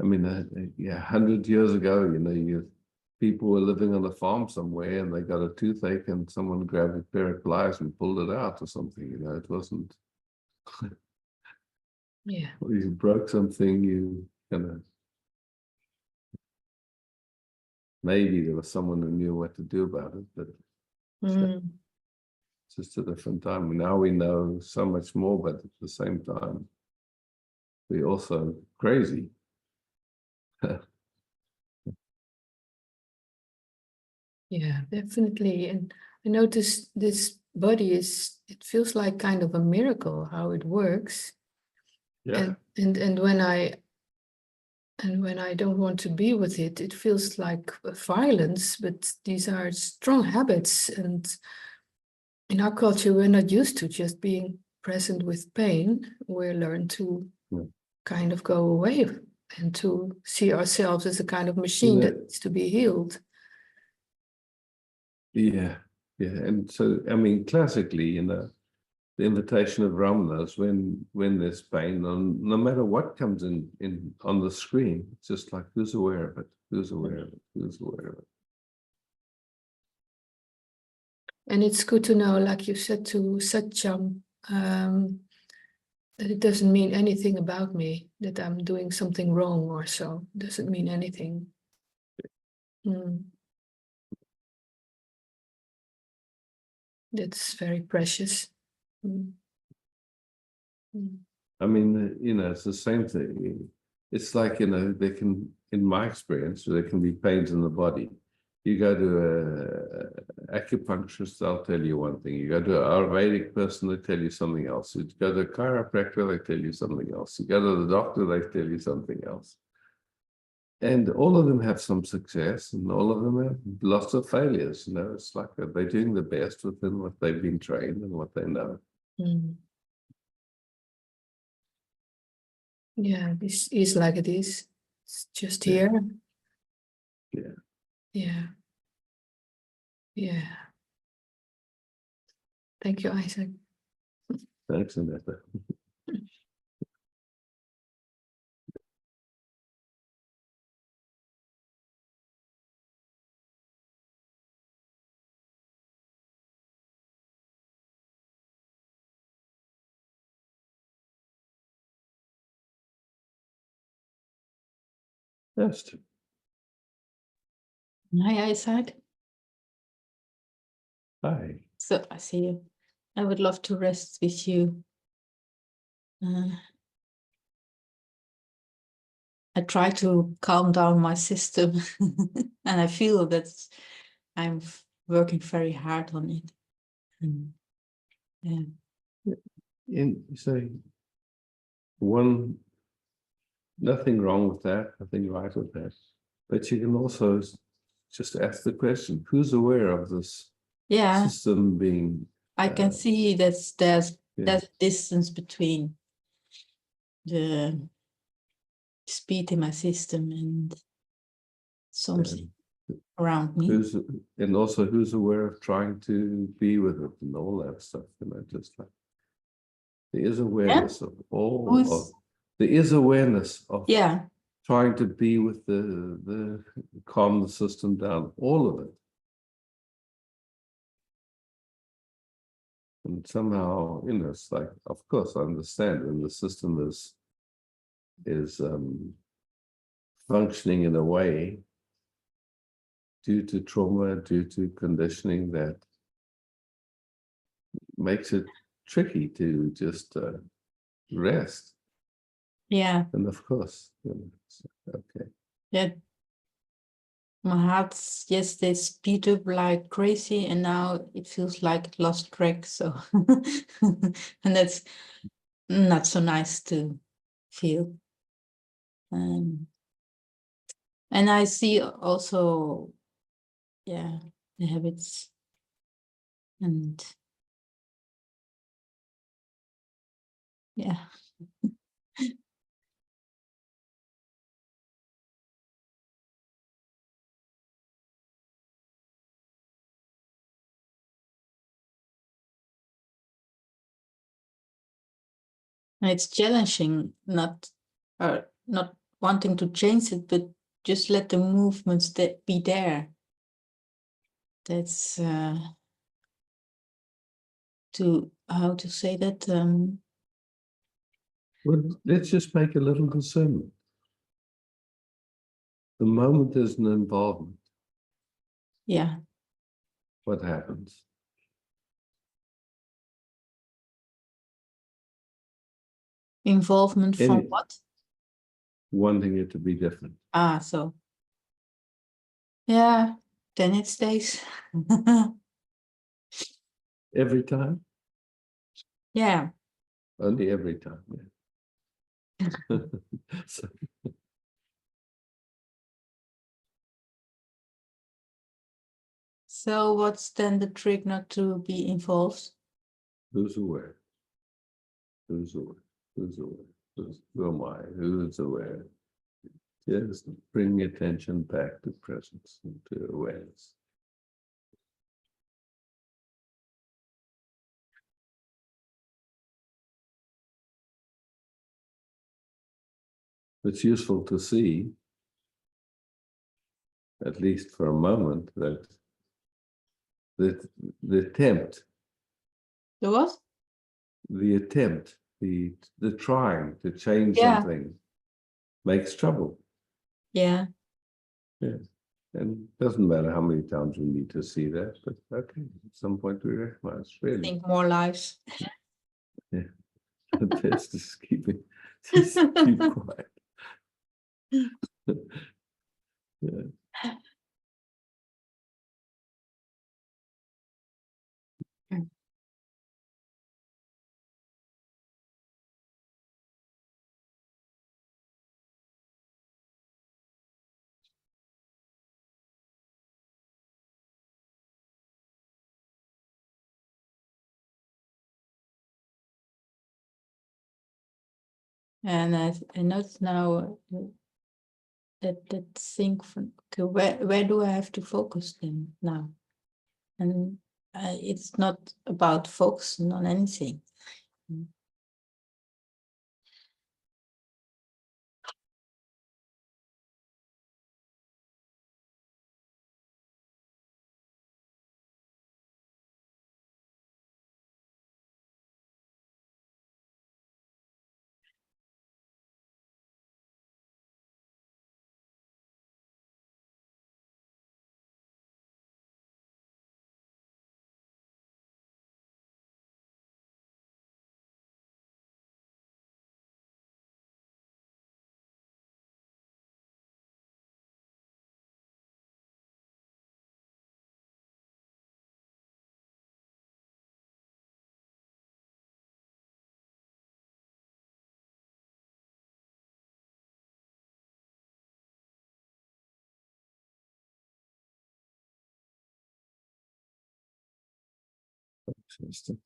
I mean, yeah, 100 years ago, you know, people were living on a farm somewhere and they got a toothache and someone grabbed a pair of pliers and pulled it out or something, you know, it wasn't, Yeah. or you broke something, you kind of, maybe there was someone who knew what to do about it, but Mm. it's just a different time. Now we know so much more, but at the same time, we're also crazy. Yeah, definitely. And I noticed this body it feels like kind of a miracle how it works. Yeah. And when I don't want to be with it, it feels like violence, but these are strong habits. And in our culture, we're not used to just being present with pain. We learn to kind of go away and to see ourselves as a kind of machine that needs to be healed. Yeah, yeah. And so, I mean, classically, you know, the invitation of Ramana is when there's pain, no matter what comes in on the screen, it's just like, who's aware of it? Who's aware of it? Who's aware of it? And it's good to know, like you said to Satcham, that it doesn't mean anything about me, that I'm doing something wrong or so. It doesn't mean anything. That's very precious. I mean, you know, it's the same thing. It's like, you know, they can, in my experience, there can be pains in the body. You go to a acupuncturist, they'll tell you one thing. You go to an Ayurvedic person, they tell you something else. You go to a chiropractor, they tell you something else. You go to the doctor, they tell you something else. And all of them have some success and all of them have lots of failures. You know, it's like they're doing the best within what they've been trained and what they know. Yeah, this is like it is. It's just here. Yeah. Yeah. Yeah. Thank you, Isaac. Thanks, Annette. Yes. Hi, Isaac. Hi. So I see you. I would love to rest with you. I try to calm down my system, and I feel that I'm working very hard on it. Yeah. And so nothing wrong with that, nothing right with that. But you can also just ask the question, who's aware of this system being... I can see that there's distance between the speed in my system and something around me. And also who's aware of trying to be with it and all that stuff, you know, just like there is awareness of all there is awareness of trying to be with the calm the system down, all of it. And somehow, you know, it's like, of course, I understand when the system is functioning in a way due to trauma, due to conditioning that makes it tricky to just rest. Yeah. And of course, you know, okay. Yeah. My heart yesterday speed up like crazy, and now it feels like it lost track. So, and that's not so nice to feel. And I see also, the habits and And it's challenging, not wanting to change it, but just let the movements that be there. That's to how to say that. Well, let's just make a little discernment. The moment there's an involvement, Yeah. what happens? Involvement from Any- what? Wanting it to be different. Ah, so. Yeah, then it stays. Every time? Yeah. Only every time, yeah. So, So what's then the trick not to be involved? who's aware? Who's aware? Who's aware? Who am I? Who's aware? Just bring attention back to presence and to awareness. It's useful to see, at least for a moment, that the attempt, The what? the trying to change Yeah. something makes trouble. Yeah. Yeah. And it doesn't matter how many times we need to see that, but okay, at some point we recognize, really. Think more lives. Just keep quiet. Yeah. And I notice now that think from, okay, where do I have to focus then now? And it's not about focusing on anything. Interesting.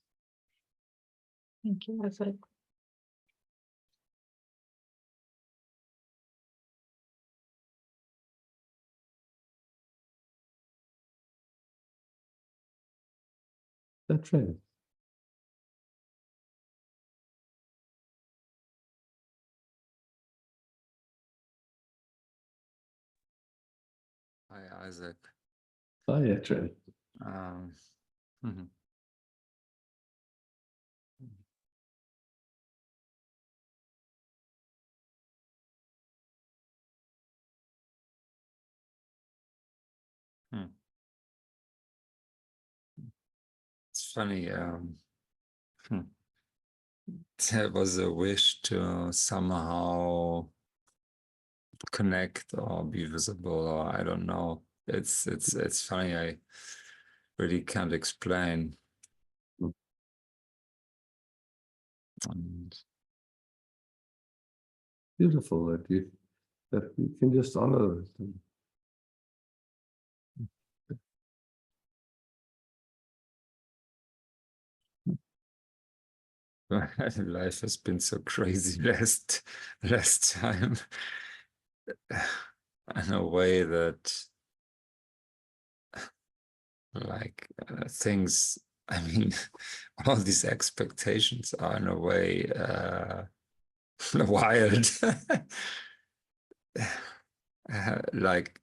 Thank you. That's right. Hi, Isaac. Oh, yeah, true. Mhm. Hmm. It's funny. There was a wish to somehow connect or be visible, or I don't know. It's funny. I really can't explain. Mm. And Beautiful that you can just honor it. life has been so crazy last time in a way that like things I mean, all these expectations are in a way wild. Like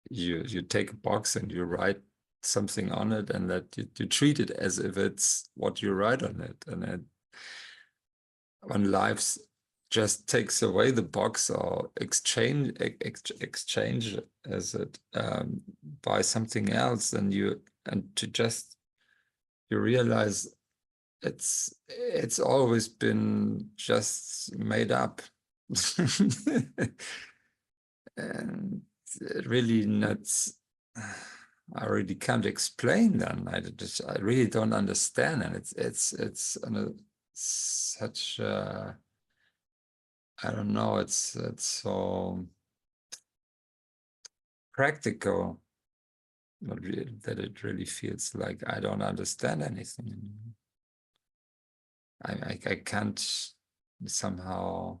you take a box and you write something on it, and that you treat it as if it's what you write on it, and then when life just takes away the box or exchange as it by something else, and you realize it's always been just made up. And really nuts. I really can't explain them. I really don't understand, and it's on a such I don't know. It's so practical that it really feels like I don't understand anything. I can't somehow.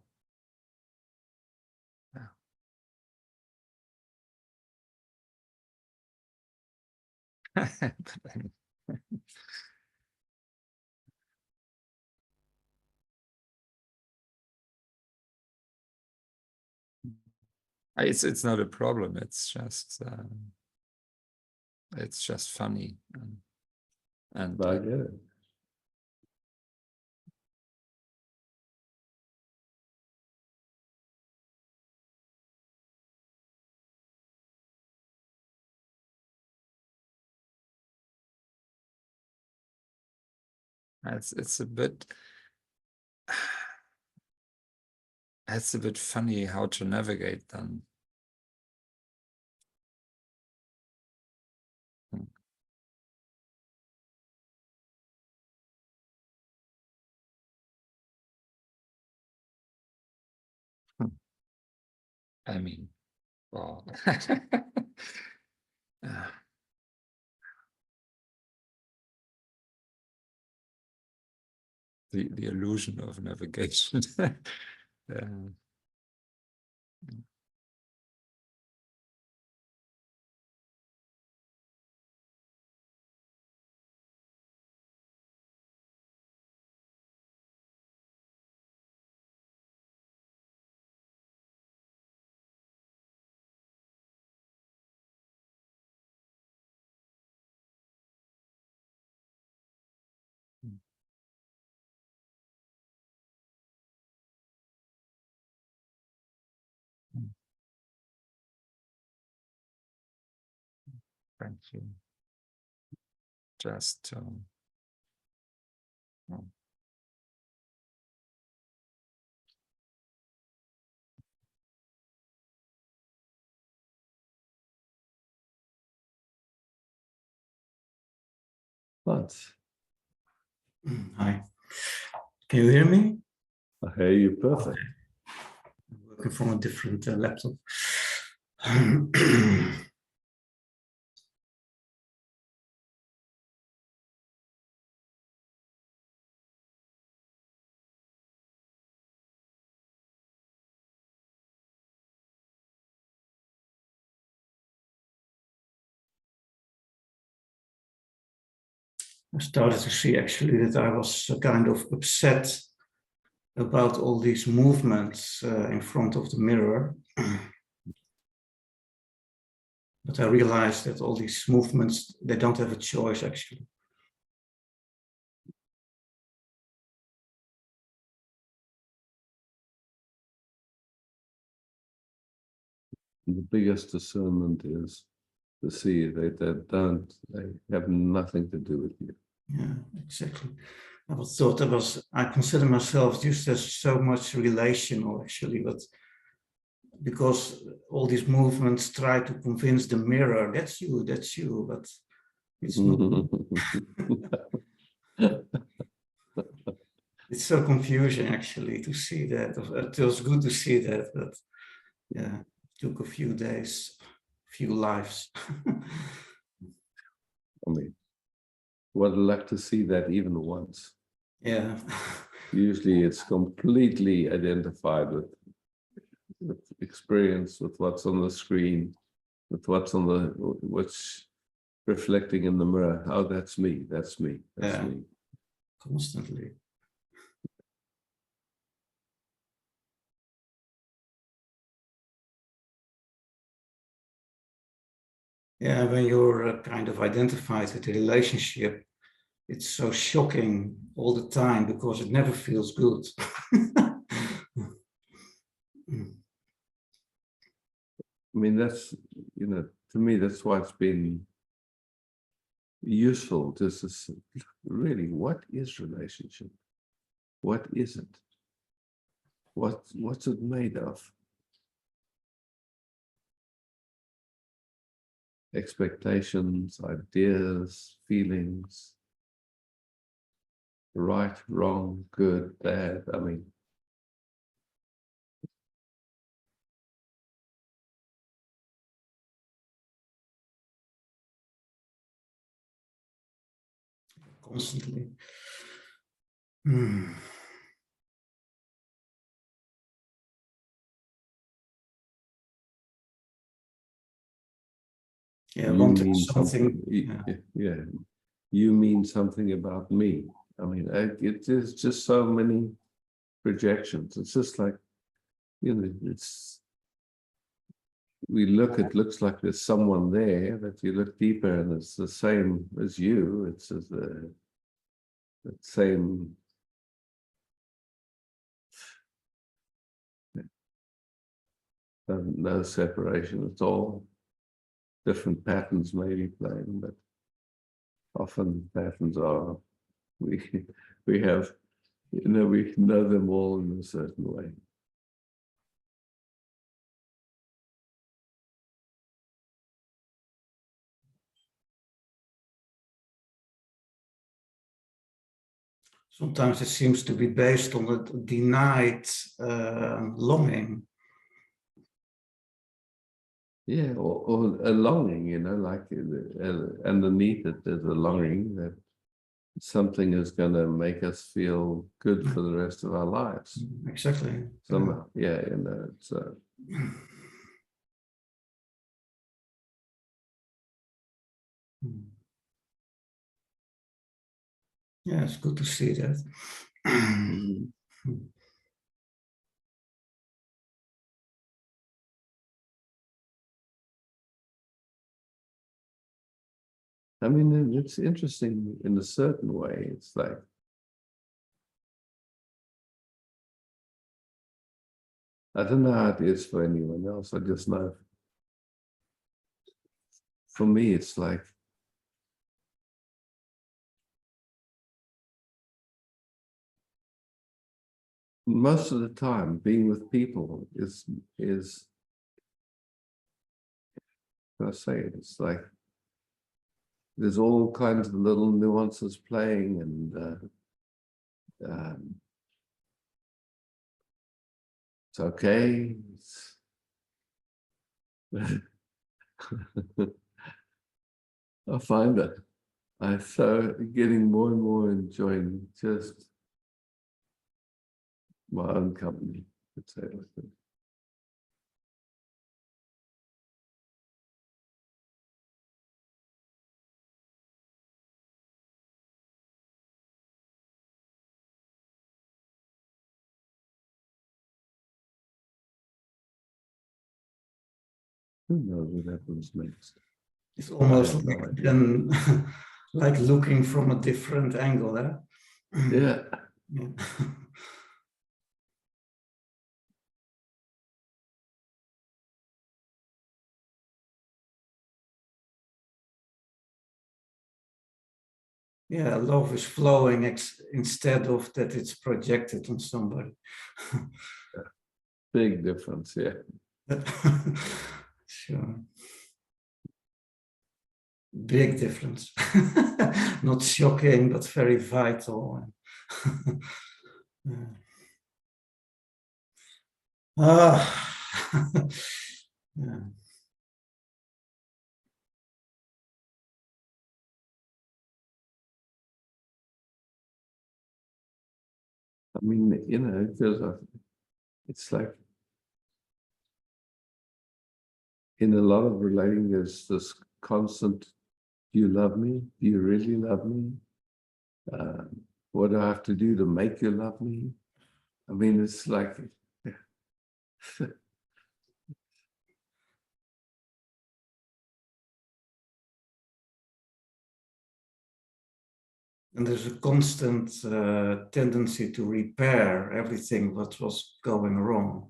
It's not a problem. It's just funny, and I get it. it's a bit. It's a bit funny how to navigate them. I mean, well, the illusion of navigation. Thank you. Just But Hi. Can you hear me? I hear you perfect. I'm working from a different laptop. I started to see actually that I was kind of upset about all these movements in front of the mirror. But I realized that all these movements, they don't have a choice actually. The biggest discernment is to see that they have nothing to do with you. Yeah, exactly. I consider myself just as so much relational actually, but because all these movements try to convince the mirror, that's you, but it's not. It's so confusing actually to see that. It was good to see that, but yeah, it took a few days, few lives. I mean, would like to see that even once. Yeah. Usually it's completely identified with experience, with what's on the screen, with what's on which reflecting in the mirror. Oh, that's me. That's me. That's Yeah. me. Constantly. Yeah, when you're kind of identified with the relationship, it's so shocking all the time because it never feels good. I mean, that's, to me, that's why it's been useful just to really, what is relationship? What is it? What's it made of? Expectations, ideas, feelings, right, wrong, good, bad. I mean, Constantly. Yeah, you want to mean something. Yeah, you mean something about me. I mean, it is just so many projections. It's just like, it's, it looks like there's someone there, but you look deeper and it's the same as you. It's the same. No separation at all. Different patterns may be playing, but often patterns are, we have, we know them all in a certain way. Sometimes it seems to be based on a denied longing. Yeah, or a longing, like underneath it, there's a longing that something is going to make us feel good for the rest of our lives. Exactly. Somehow, yeah, it's Yeah, it's good to see that. I mean, it's interesting in a certain way. It's like, I don't know how it is for anyone else. I just know, for me, it's like, most of the time being with people is I say it, it's like there's all kinds of little nuances playing, and it's okay. I find that I'm so getting more and more enjoying just my own company, let's say it like that. Who knows what happens next? It's almost have no like, idea. like looking from a different angle. Yeah. Yeah. Yeah, love is flowing instead of that it's projected on somebody. Big difference, yeah. Sure. Big difference. Not shocking, but very vital. Yeah. I mean, it feels like, it's like in a lot of relating, there's this constant Do you love me? Do you really love me? What do I have to do to make you love me? I mean, it's like, And there's a constant tendency to repair everything that was going wrong.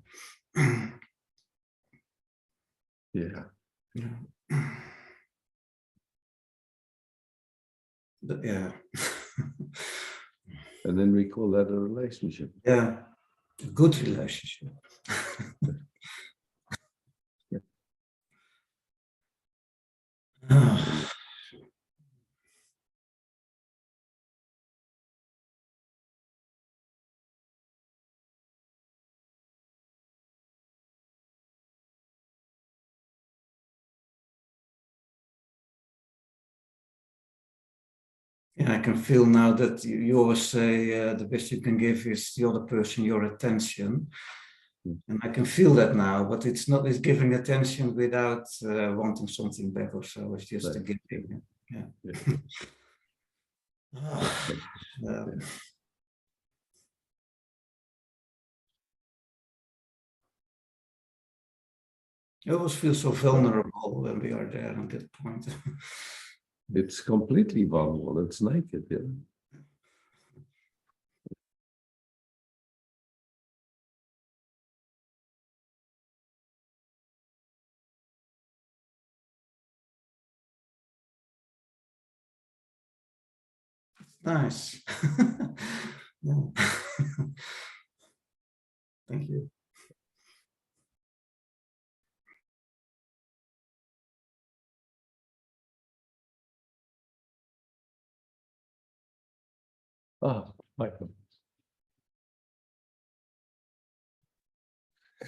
yeah. But yeah. And then we call that a relationship. Yeah, a good relationship. Yeah, I can feel now that you always say the best you can give is the other person your attention. And I can feel that now, but it's not, it's giving attention without wanting something back or so. It's just a giving. Yeah. Yeah. I always feel so vulnerable when we are there at that point. It's completely vulnerable. It's naked. Yeah. Nice. Yeah. Thank you. Ah, Michael.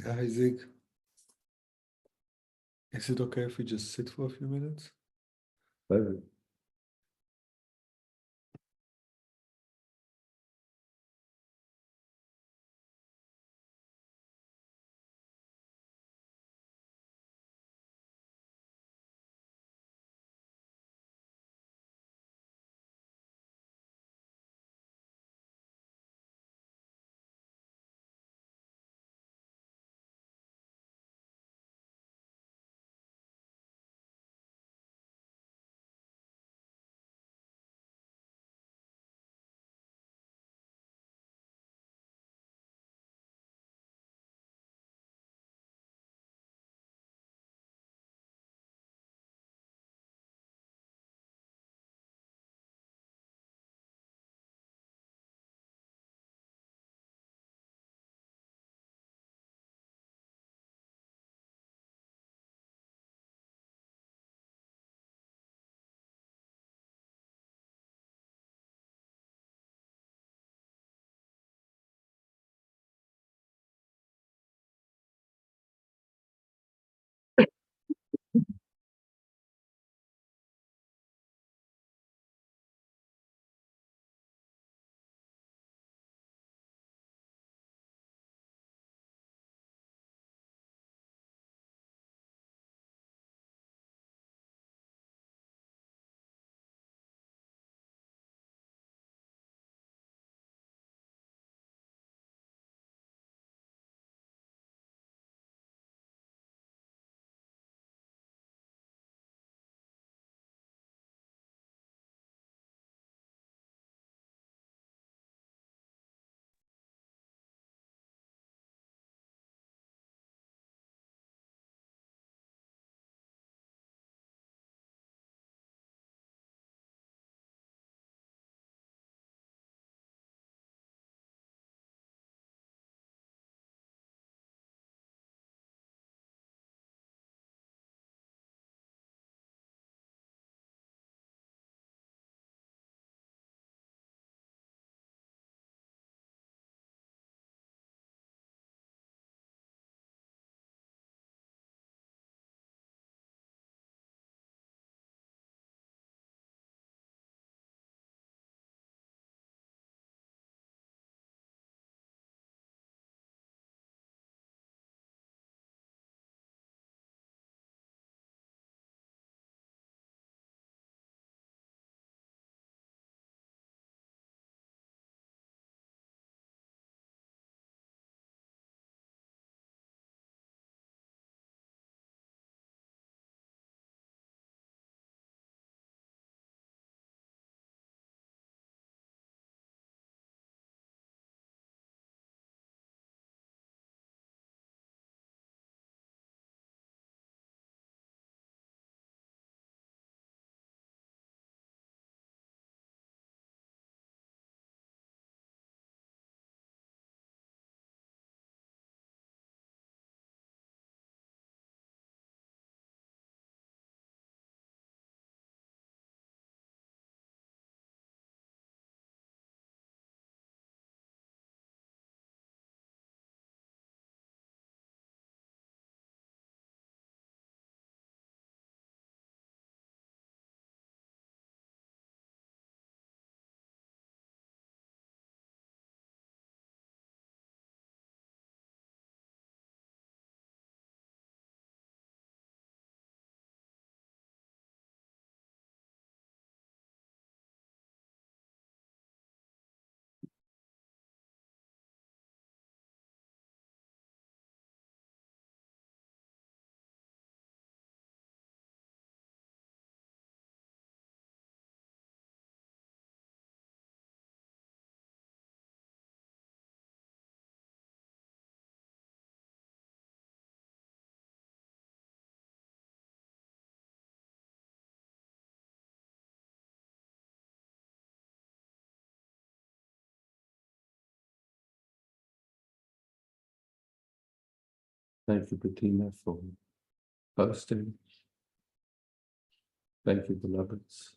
Isaac, is it okay if we just sit for a few minutes? Pleasure. Thank you, Bettina, for hosting. Thank you, beloveds.